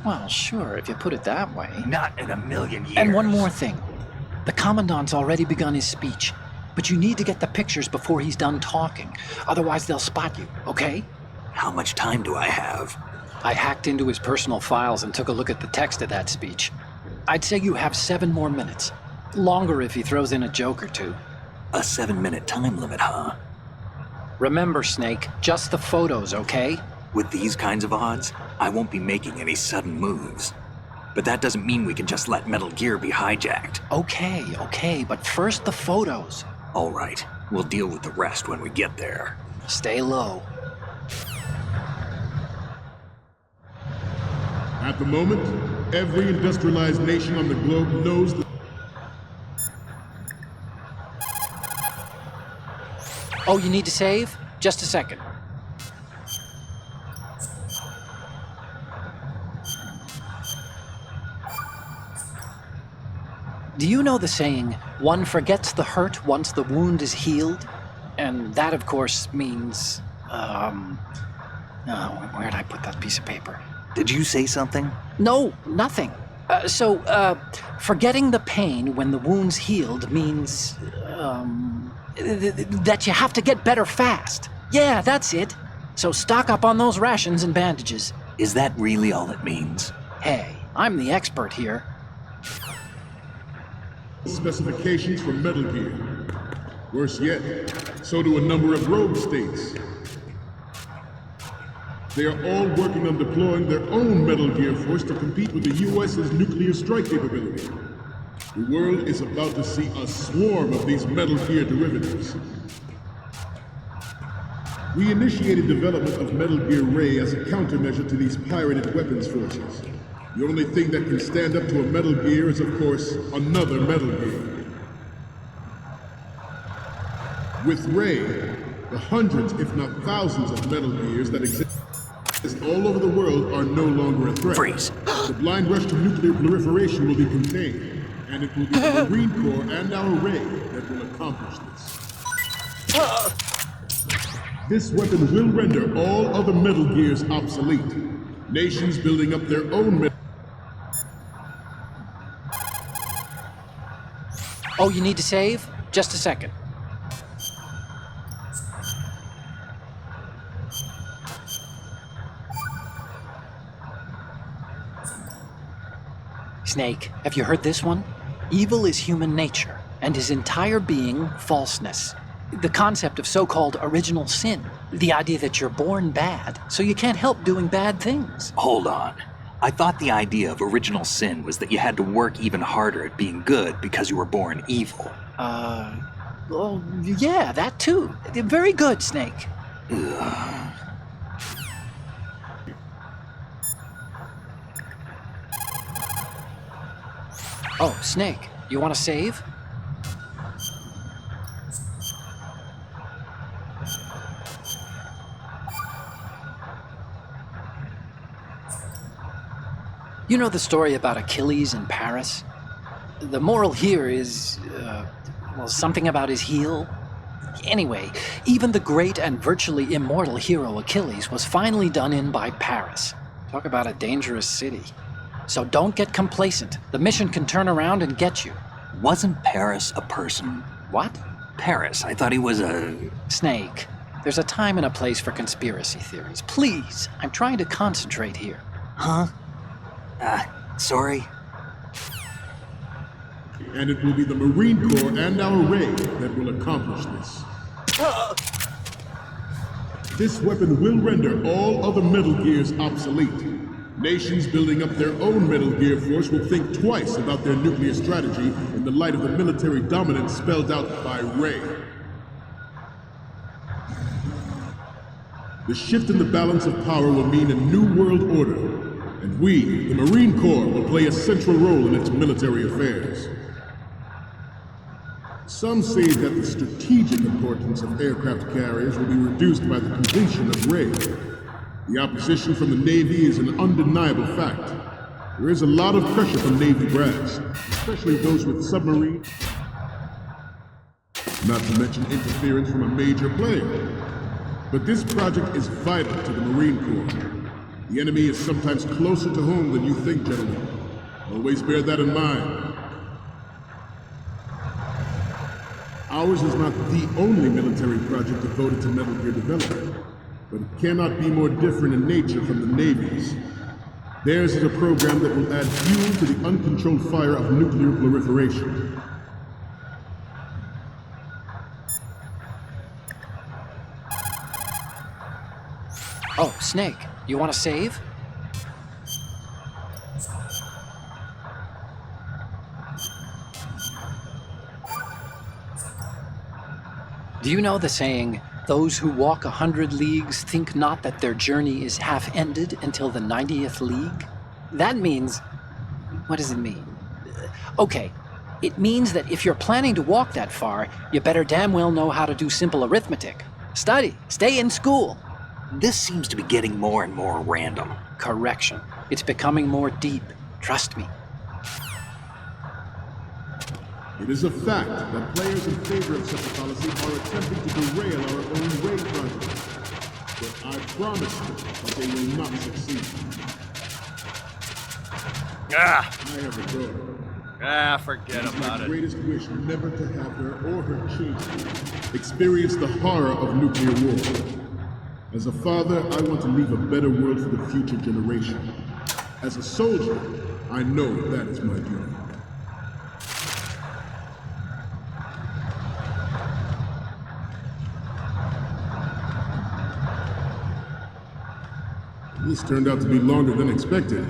Well, sure, if you put it that way. Not in a million years. And one more thing. The Commandant's already begun his speech, but you need to get the pictures before he's done talking. Otherwise they'll spot you, okay? How much time do I have? I hacked into his personal files and took a look at the text of that speech. I'd say you have 7 more minutes. Longer if he throws in a joke or two. A 7-minute time limit, huh? Remember, Snake, just the photos, okay? With these kinds of odds, I won't be making any sudden moves. But that doesn't mean we can just let Metal Gear be hijacked. Okay, but first the photos. All right, we'll deal with the rest when we get there. Stay low. At the moment, every industrialized nation on the globe knows that... Oh, you need to save? Just a second. Do you know the saying, one forgets the hurt once the wound is healed? And that, of course, means... where'd I put that piece of paper? Did you say something? No, nothing. Forgetting the pain when the wound's healed means... that you have to get better fast. Yeah, that's it. So stock up on those rations and bandages. Is that really all it means? Hey, I'm the expert here. Specifications for Metal Gear. Worse yet, so do a number of rogue states. They are all working on deploying their own Metal Gear force to compete with the US's nuclear strike capability. The world is about to see a swarm of these Metal Gear derivatives. We initiated development of Metal Gear Ray as a countermeasure to these pirated weapons forces. The only thing that can stand up to a Metal Gear is, of course, another Metal Gear. With Ray, the hundreds, if not thousands, of Metal Gears that exist all over the world are no longer a threat. Freeze! The blind rush to nuclear proliferation will be contained, and it will be the Marine Corps and our Ray that will accomplish this. This weapon will render all other Metal Gears obsolete. Nations building up their own Metal... Oh, you need to save? Just a second. Snake, have you heard this one? Evil is human nature, and his entire being, falseness. The concept of so-called original sin. The idea that you're born bad, so you can't help doing bad things. Hold on. I thought the idea of original sin was that you had to work even harder at being good because you were born evil. Well, yeah, that too. Very good, Snake. Ugh. Oh, Snake, you want to save? You know the story about Achilles in Paris? The moral here is, something about his heel. Anyway, even the great and virtually immortal hero Achilles was finally done in by Paris. Talk about a dangerous city. So don't get complacent. The mission can turn around and get you. Wasn't Paris a person? What? Paris, I thought he was a... Snake, there's a time and a place for conspiracy theories. Please, I'm trying to concentrate here. Huh? Sorry? And it will be the Marine Corps and our Ray that will accomplish this. This weapon will render all other Metal Gears obsolete. Nations building up their own Metal Gear force will think twice about their nuclear strategy in the light of the military dominance spelled out by Ray. The shift in the balance of power will mean a new world order, and we, the Marine Corps, will play a central role in its military affairs. Some say that the strategic importance of aircraft carriers will be reduced by the completion of Ray. The opposition from the Navy is an undeniable fact. There is a lot of pressure from Navy brass, especially those with submarines, not to mention interference from a major player. But this project is vital to the Marine Corps. The enemy is sometimes closer to home than you think, gentlemen. Always bear that in mind. Ours is not the only military project devoted to Metal Gear development, but it cannot be more different in nature from the Navy's. Theirs is a program that will add fuel to the uncontrolled fire of nuclear proliferation. Oh, Snake, you want to save? Do you know the saying, those who walk 100 leagues think not that their journey is half ended until the 90th league? That means... what does it mean? Okay, it means that if you're planning to walk that far, you better damn well know how to do simple arithmetic. Study, stay in school. This seems to be getting more and more random. Correction. It's becoming more deep. Trust me. It is a fact that players in favor of such a policy are attempting to derail our own Ray project. But I promise you that they will not succeed. I have a daughter. Forget It is about my it. greatest wish never to have her or her children experience the horror of nuclear war. As a father, I want to leave a better world for the future generation. As a soldier, I know that is my duty. This turned out to be longer than expected.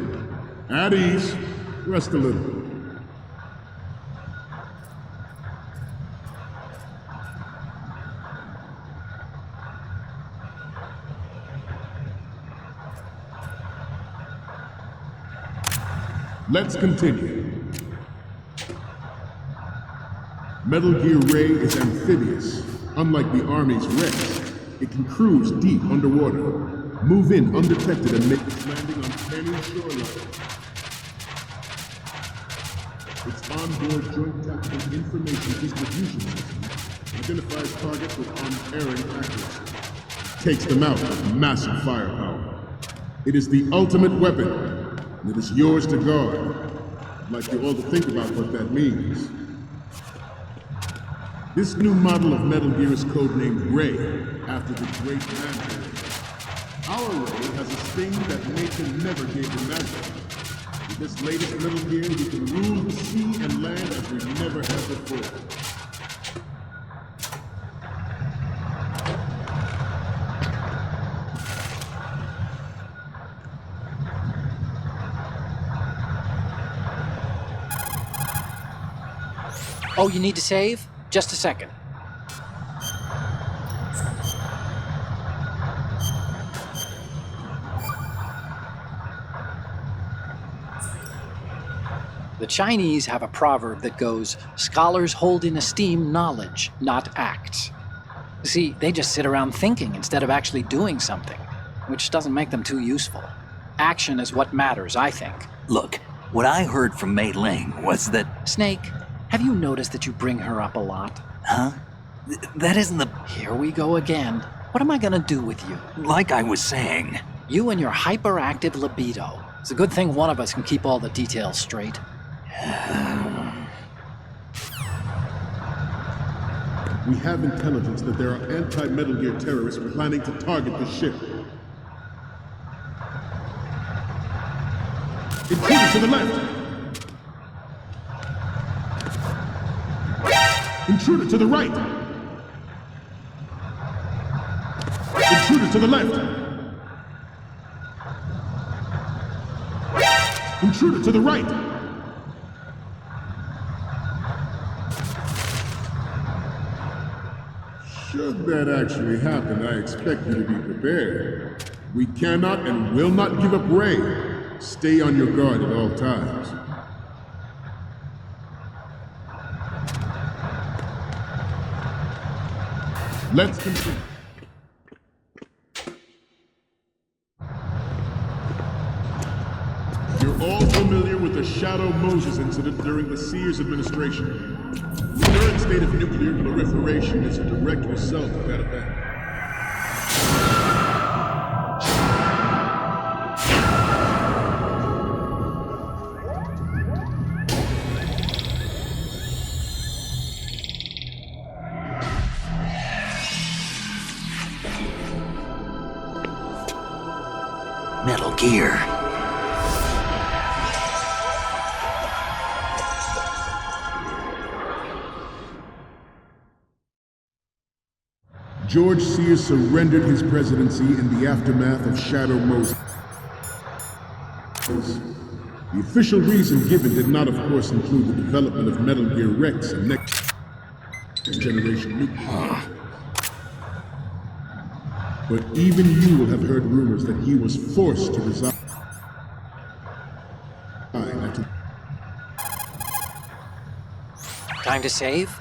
At ease. Rest a little. Let's continue. Metal Gear Ray is amphibious. Unlike the Army's Rex, it can cruise deep underwater, move in undetected and make its landing on any shoreline. Its onboard joint tactical information distribution system identifies targets with unerring accuracy, takes them out with massive firepower. It is the ultimate weapon, and it is yours to guard. I'd like you all to think about what that means. This new model of Metal Gear is codenamed Ray, after the Great Grandfather. Our Ray has a sting that nature never gave him magic. With this latest Metal Gear, we can rule the sea and land as we never have before. Oh, you need to save? Just a second. The Chinese have a proverb that goes, scholars hold in esteem knowledge, not acts. See, they just sit around thinking instead of actually doing something, which doesn't make them too useful. Action is what matters, I think. Look, what I heard from Mei Ling was that... Snake, have you noticed that you bring her up a lot? Huh? That isn't the... Here we go again. What am I gonna do with you? Like I was saying... You and your hyperactive libido. It's a good thing one of us can keep all the details straight. We have intelligence that there are anti-Metal Gear terrorists planning to target the ship. Intruder! to the left! Intruder to the right! Intruder to the left! Intruder to the right! Should that actually happen, I expect you to be prepared. We cannot and will not give up Ray. Stay on your guard at all times. Let's continue. You're all familiar with the Shadow Moses incident during the Sears administration. The current state of nuclear proliferation is a direct result of that event. Metal Gear. George Sears surrendered his presidency in the aftermath of Shadow Moses. The official reason given did not, of course, include the development of Metal Gear Rex and next generation nuclear. But even you will have heard rumors that he was forced to resign after... Time to save?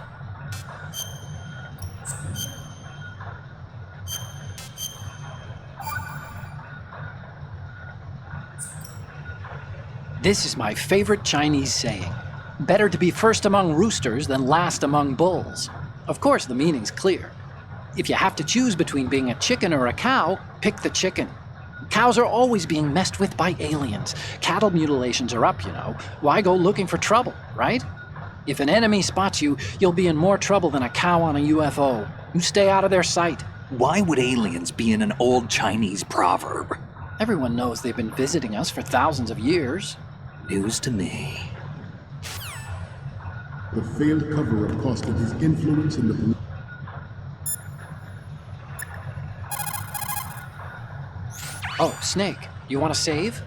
This is my favorite Chinese saying. Better to be first among roosters than last among bulls. Of course, the meaning's clear. If you have to choose between being a chicken or a cow, pick the chicken. Cows are always being messed with by aliens. Cattle mutilations are up, you know. Why go looking for trouble, right? If an enemy spots you, you'll be in more trouble than a cow on a UFO. You stay out of their sight. Why would aliens be in an old Chinese proverb? Everyone knows they've been visiting us for thousands of years. News to me. The failed cover-up costed his influence in the... Oh, Snake, you want to save?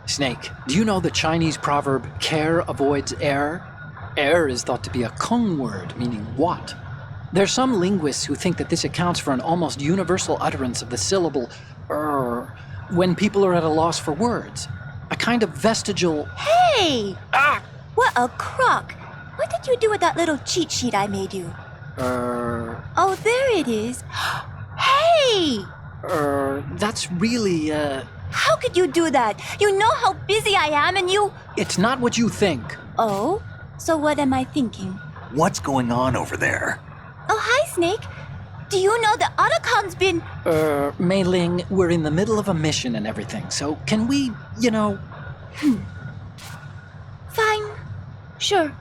Snake, do you know the Chinese proverb, care avoids error? Error is thought to be a Kung word, meaning what? There's some linguists who think that this accounts for an almost universal utterance of the syllable when people are at a loss for words. A kind of vestigial... Hey! Ah! What a crock! What did you do with that little cheat sheet I made you? Oh, there it is. Hey! That's really, How could you do that? You know how busy I am and you... It's not what you think. Oh? So what am I thinking? What's going on over there? Oh, hi, Snake. Do you know that Otacon's been... Mei Ling, we're in the middle of a mission and everything, so can we, Fine. Sure.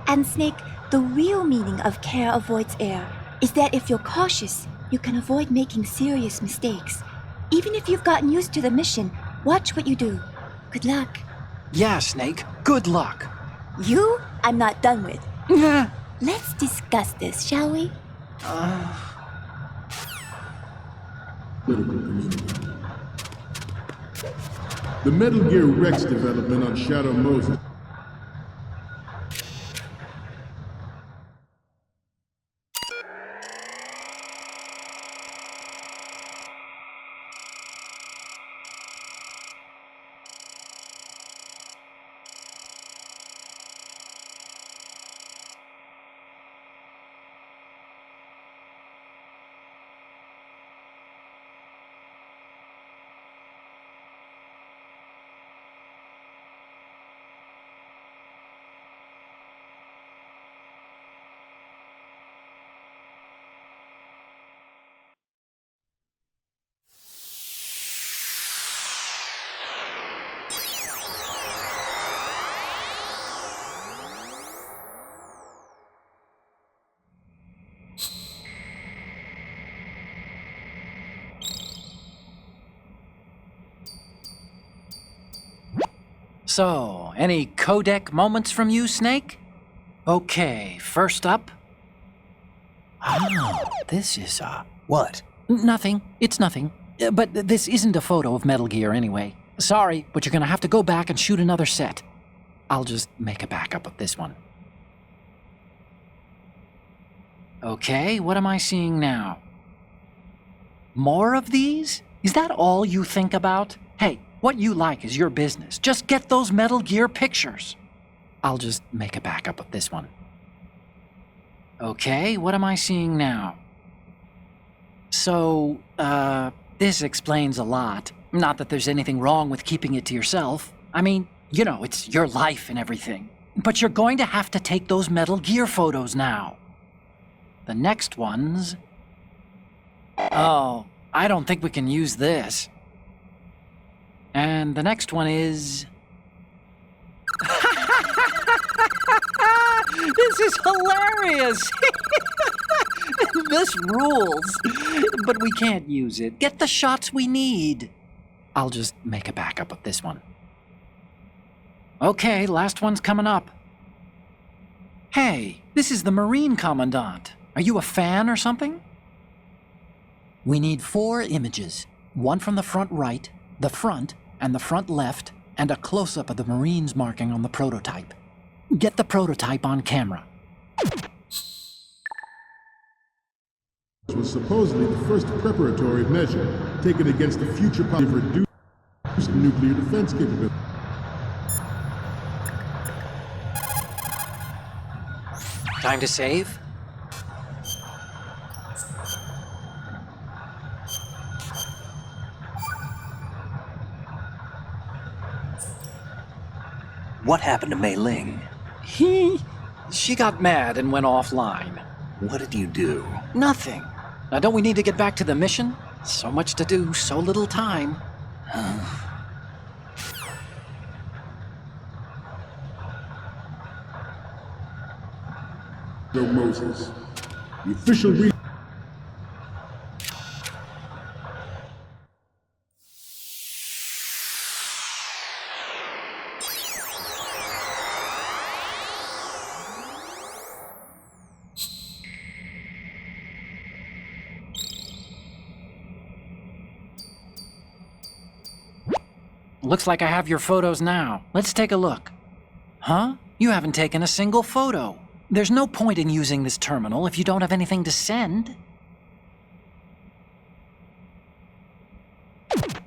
And Snake, the real meaning of care avoids error is that if you're cautious, you can avoid making serious mistakes. Even if you've gotten used to the mission, watch what you do. Good luck. Yeah, Snake, good luck. You, I'm not done with. Yeah. Let's discuss this, shall we? The Metal Gear Rex development on Shadow Moses. So, any codec moments from you, Snake? Okay, first up. Ah, this is, What? Nothing. It's nothing. But this isn't a photo of Metal Gear anyway. Sorry, but you're gonna have to go back and shoot another set. I'll just make a backup of this one. Okay, what am I seeing now? More of these? Is that all you think about? Hey, what you like is your business. Just get those Metal Gear pictures. I'll just make a backup of this one. Okay, what am I seeing now? So, this explains a lot. Not that there's anything wrong with keeping it to yourself. I mean, you know, it's your life and everything. But you're going to have to take those Metal Gear photos now. The next one's... Oh, I don't think we can use this. And the next one is... This is hilarious! This rules. But we can't use it. Get the shots we need. I'll just make a backup of this one. Okay, last one's coming up. Hey, this is the Marine Commandant. Are you a fan or something? We need 4 images. One from the front right, the front, and the front left, and a close-up of the Marines marking on the prototype. Get the prototype on camera. This was supposedly the first preparatory measure taken against the future possibility of reduced nuclear defense capability. Time to save? What happened to Mei Ling? She got mad and went offline. What did you do? Nothing. Now don't we need to get back to the mission? So much to do, so little time. Moses. The official Looks like I have your photos now. Let's take a look. Huh? You haven't taken a single photo. There's no point in using this terminal if you don't have anything to send. The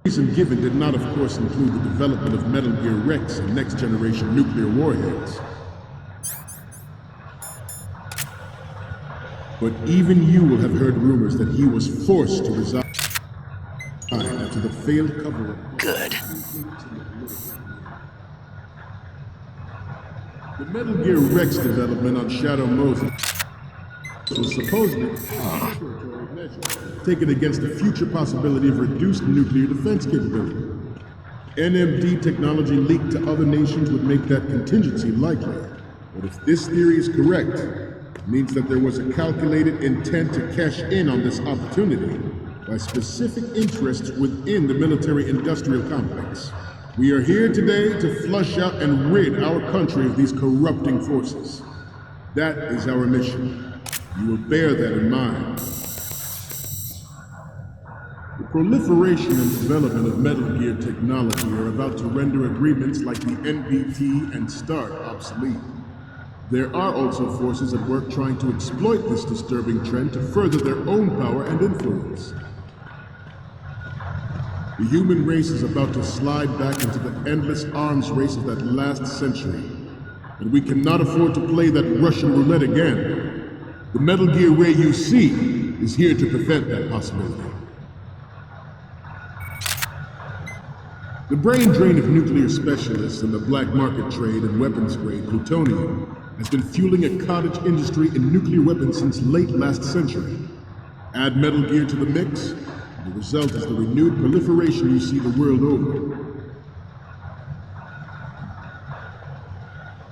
reason given did not, of course, include the development of Metal Gear Rex and next-generation nuclear warheads. But even you will have heard rumors that he was forced to resign after the failed cover-up. Good. The Metal Gear Rex development on Shadow Moses was supposedly a measure taken against the future possibility of reduced nuclear defense capability. NMD technology leaked to other nations would make that contingency likely. But if this theory is correct, it means that there was a calculated intent to cash in on this opportunity by specific interests within the military-industrial complex. We are here today to flush out and rid our country of these corrupting forces. That is our mission. You will bear that in mind. The proliferation and development of Metal Gear technology are about to render agreements like the NPT and START obsolete. There are also forces at work trying to exploit this disturbing trend to further their own power and influence. The human race is about to slide back into the endless arms race of that last century, and we cannot afford to play that Russian roulette again. The Metal Gear Ray you see is here to prevent that possibility. The brain drain of nuclear specialists and the black market trade in weapons-grade plutonium has been fueling a cottage industry in nuclear weapons since late last century. Add Metal Gear to the mix, the result is the renewed proliferation you see the world over.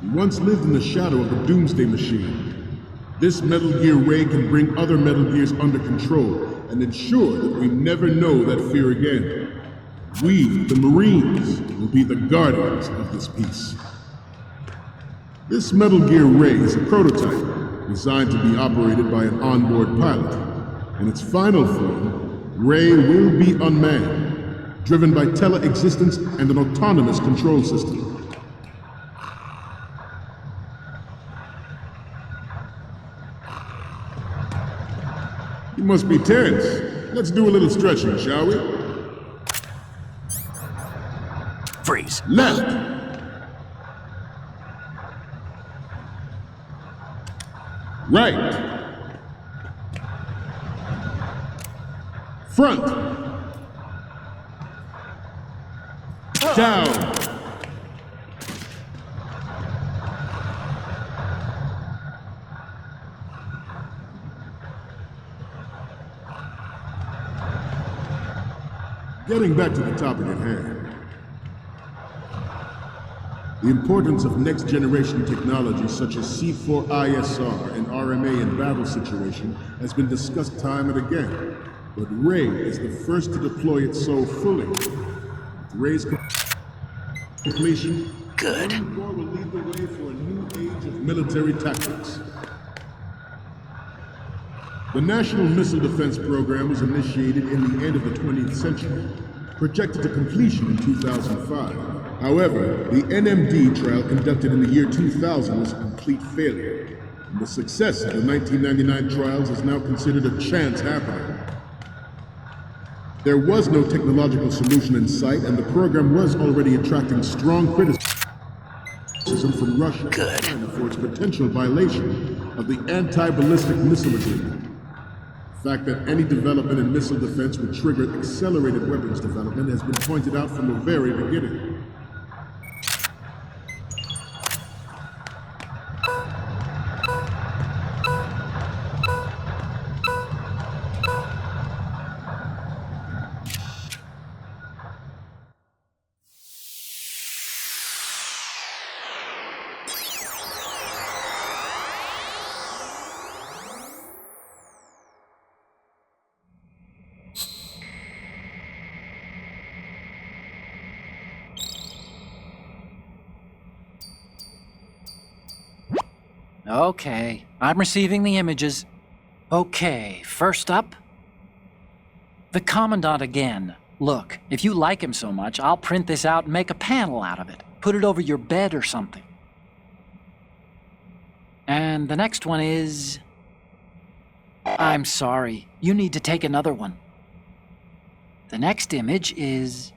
We once lived in the shadow of the Doomsday Machine. This Metal Gear Ray can bring other Metal Gears under control and ensure that we never know that fear again. We, the Marines, will be the guardians of this peace. This Metal Gear Ray is a prototype designed to be operated by an onboard pilot. In its final form, Ray will be unmanned, driven by tele-existence and an autonomous control system. You must be tense. Let's do a little stretching, shall we? Freeze. Left. Right. Front. Down. Getting back to the topic at hand. The importance of next-generation technology such as C4ISR and RMA in battle situation has been discussed time and again, but Ray is the first to deploy it so fully. With Ray's completion, Good. War will lead the way for a new age of military tactics. The National Missile Defense Program was initiated in the end of the 20th century, projected to completion in 2005. However, the NMD trial conducted in the year 2000 was a complete failure, and the success of the 1999 trials is now considered a chance happening. There was no technological solution in sight, and the program was already attracting strong criticism from Russia and China for its potential violation of the anti-ballistic missile agreement. The fact that any development in missile defense would trigger accelerated weapons development has been pointed out from the very beginning. Okay, I'm receiving the images. Okay, first up, the Commandant again. Look, if you like him so much, I'll print this out and make a panel out of it. Put it over your bed or something. And the next one is... I'm sorry, you need to take another one. The next image is...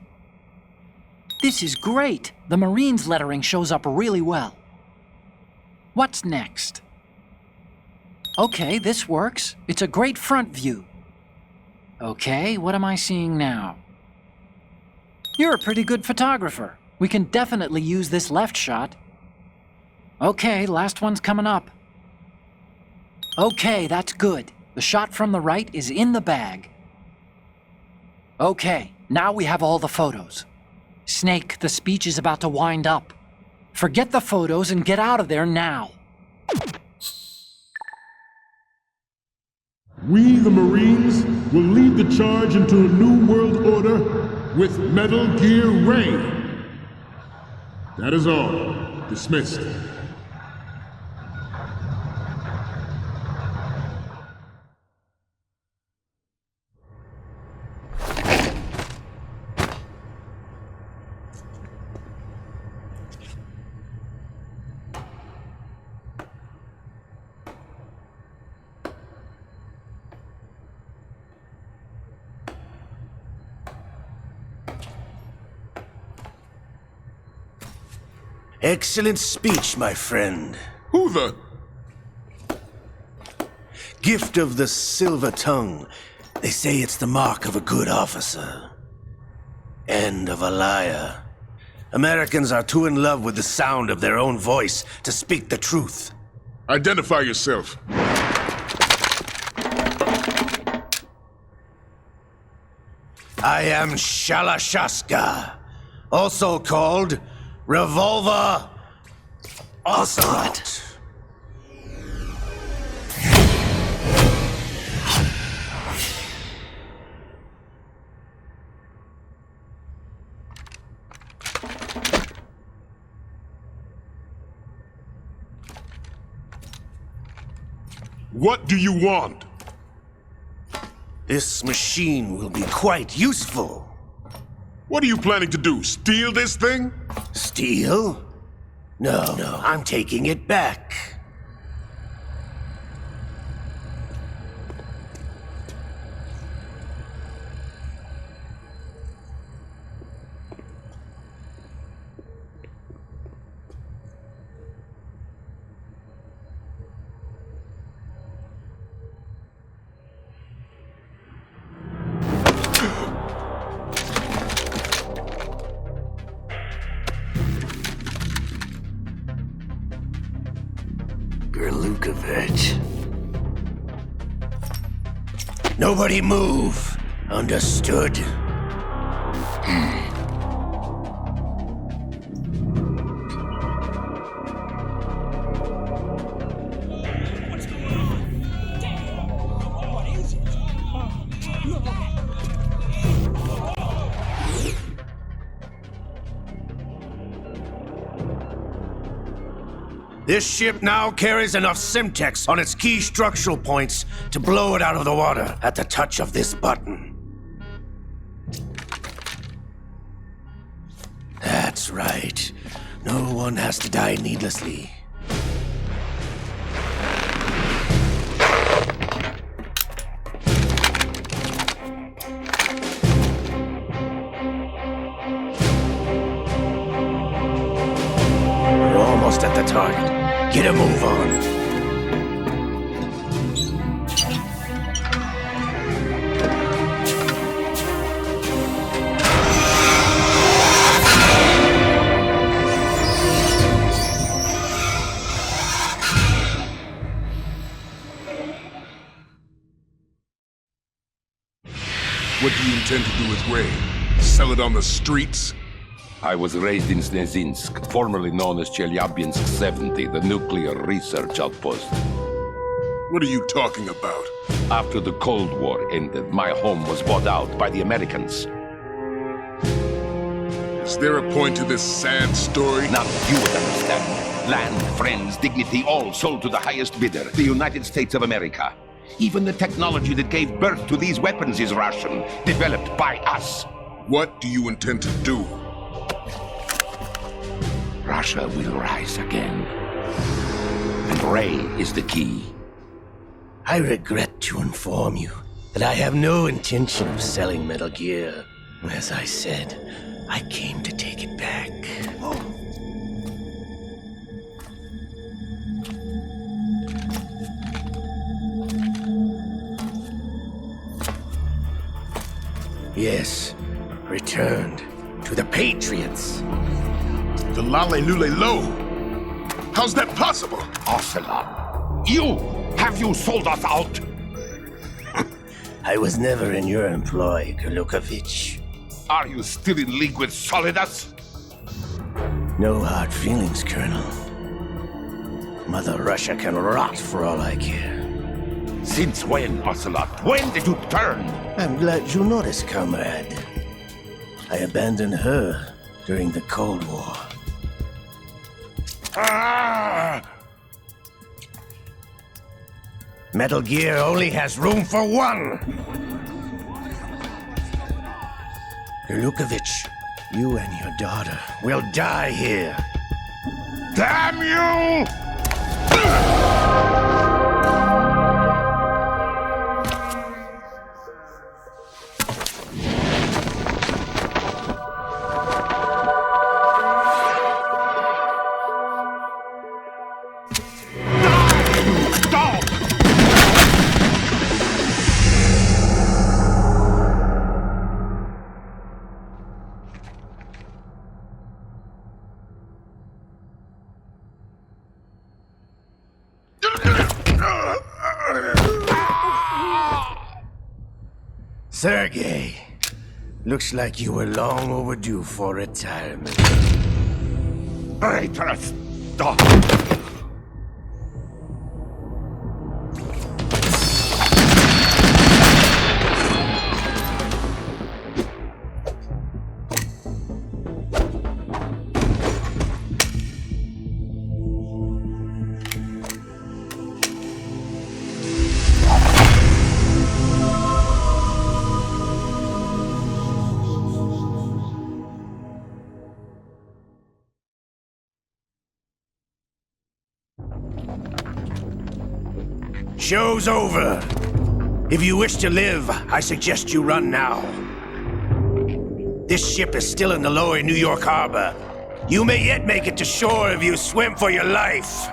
This is great! The Marines lettering shows up really well. What's next? Okay, this works. It's a great front view. Okay, what am I seeing now? You're a pretty good photographer. We can definitely use this left shot. Okay, last one's coming up. Okay, that's good. The shot from the right is in the bag. Okay, now we have all the photos. Snake, the speech is about to wind up. Forget the photos and get out of there now. We, the Marines, will lead the charge into a new world order with Metal Gear Ray. That is all. Dismissed. Excellent speech, my friend. Who the? Gift of the silver tongue. They say it's the mark of a good officer. And of a liar. Americans are too in love with the sound of their own voice to speak the truth. Identify yourself. I am Shalashaska, also called Revolver Ocelot. What do you want? This machine will be quite useful. What are you planning to do? Steal this thing? Steal? No, I'm taking it back. Nobody move. Understood? This ship now carries enough Simtex on its key structural points to blow it out of the water at the touch of this button. That's right. No one has to die needlessly. We're almost at the target. Get a move on. What do you intend to do with Ray? Sell it on the streets? I was raised in Snezinsk, formerly known as Chelyabinsk 70, the nuclear research outpost. What are you talking about? After the Cold War ended, my home was bought out by the Americans. Is there a point to this sad story? Now you would understand. Land, friends, dignity, all sold to the highest bidder, the United States of America. Even the technology that gave birth to these weapons is Russian, developed by us. What do you intend to do? Russia will rise again. And Ray is the key. I regret to inform you that I have no intention of selling Metal Gear. As I said, I came to take it back. Yes, returned to the Patriots. The Lale Lule Lo? How's that possible? Ocelot, you! Have you sold us out? I was never in your employ, Golukovich. Are you still in league with Solidus? No hard feelings, Colonel. Mother Russia can rot for all I care. Since when, Ocelot? When did you turn? I'm glad you noticed, comrade. I abandoned her during the Cold War. Ah! Metal Gear only has room for one! Golukovich, you and your daughter will die here. Damn you! Sergei, looks like you were long overdue for retirement. Traitorous dog! Show's over. If you wish to live, I suggest you run now. This ship is still in the lower New York harbor. You may yet make it to shore if you swim for your life.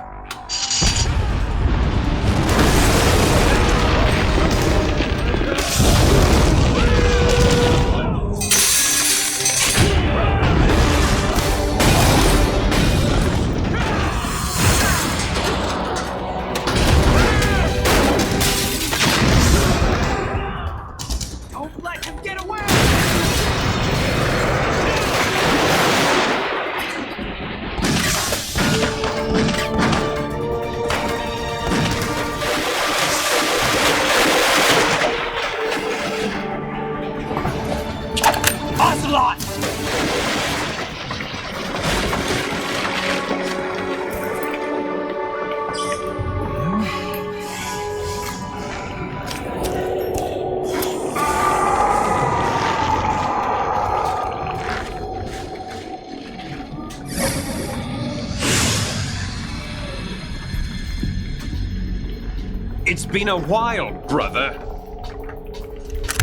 It's been a while, brother.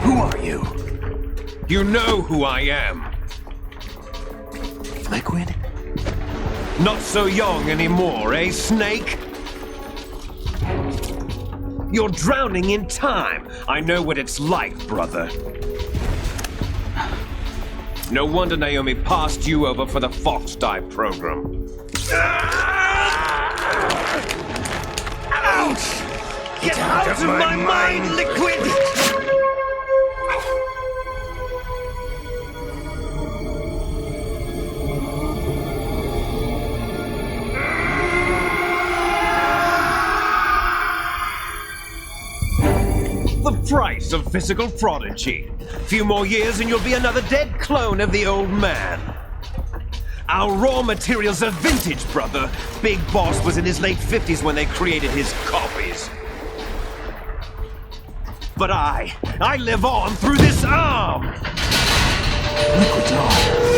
Who are you? You know who I am. Liquid? Not so young anymore, eh, Snake? You're drowning in time. I know what it's like, brother. No wonder Naomi passed you over for the Fox Dive program. Ouch! Get out of my mind, Liquid! The price of physical prodigy. Few more years and you'll be another dead clone of the old man. Our raw materials are vintage, brother. Big Boss was in his late 50s when they created his copies. But I live on through this arm! Liquid's arm.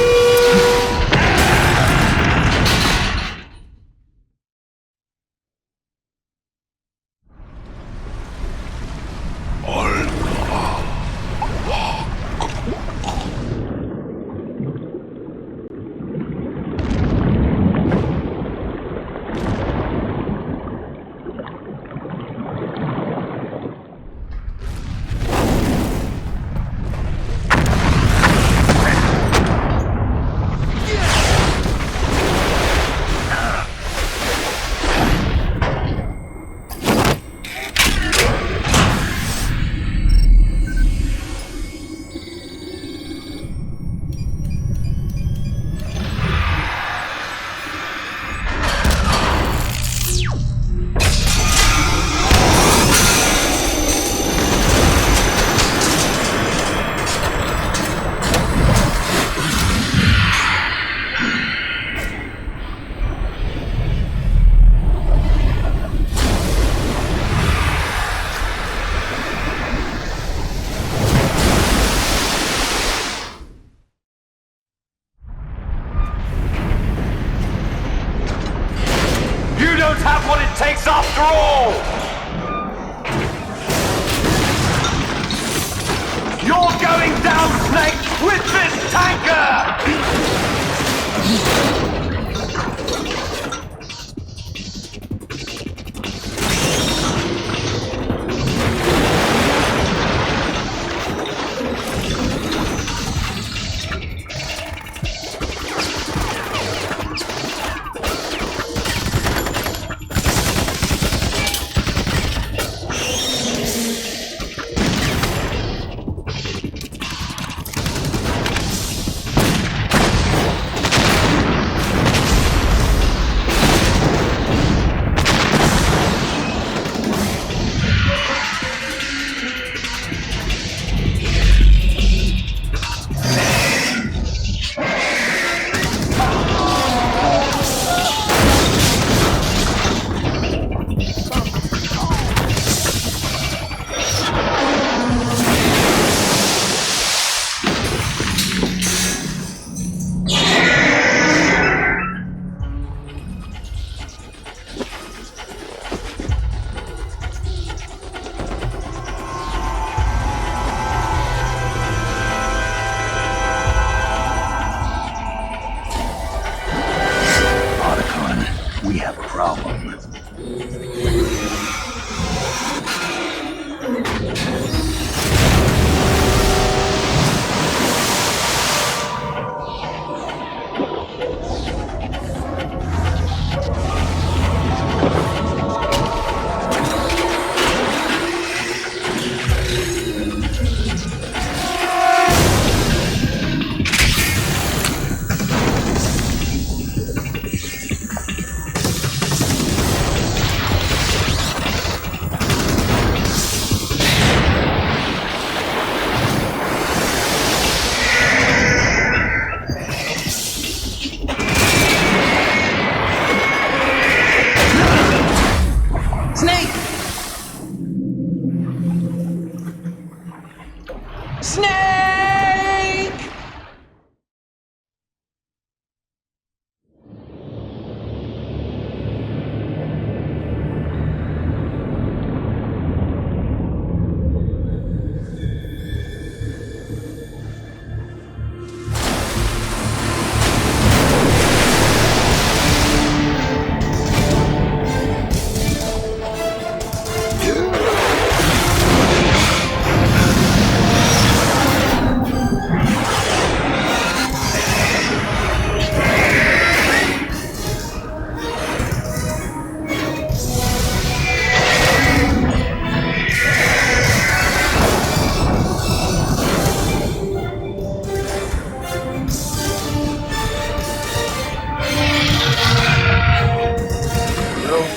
After all! You're going down, Snake, with this tanker! problem.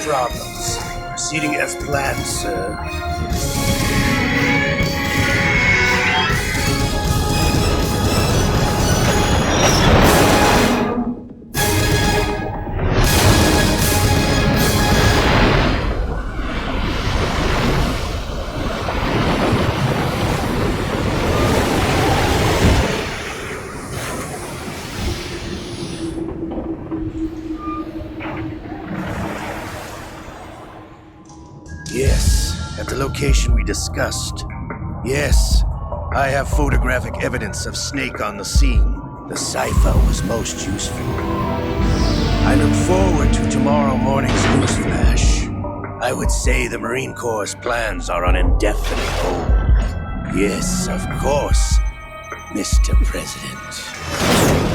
Problems. Proceeding as planned, sir. Yes, at the location we discussed. Yes, I have photographic evidence of Snake on the scene. The cipher was most useful. I look forward to tomorrow morning's news flash. I would say the Marine Corps' plans are on indefinite hold. Yes, of course, Mr. President.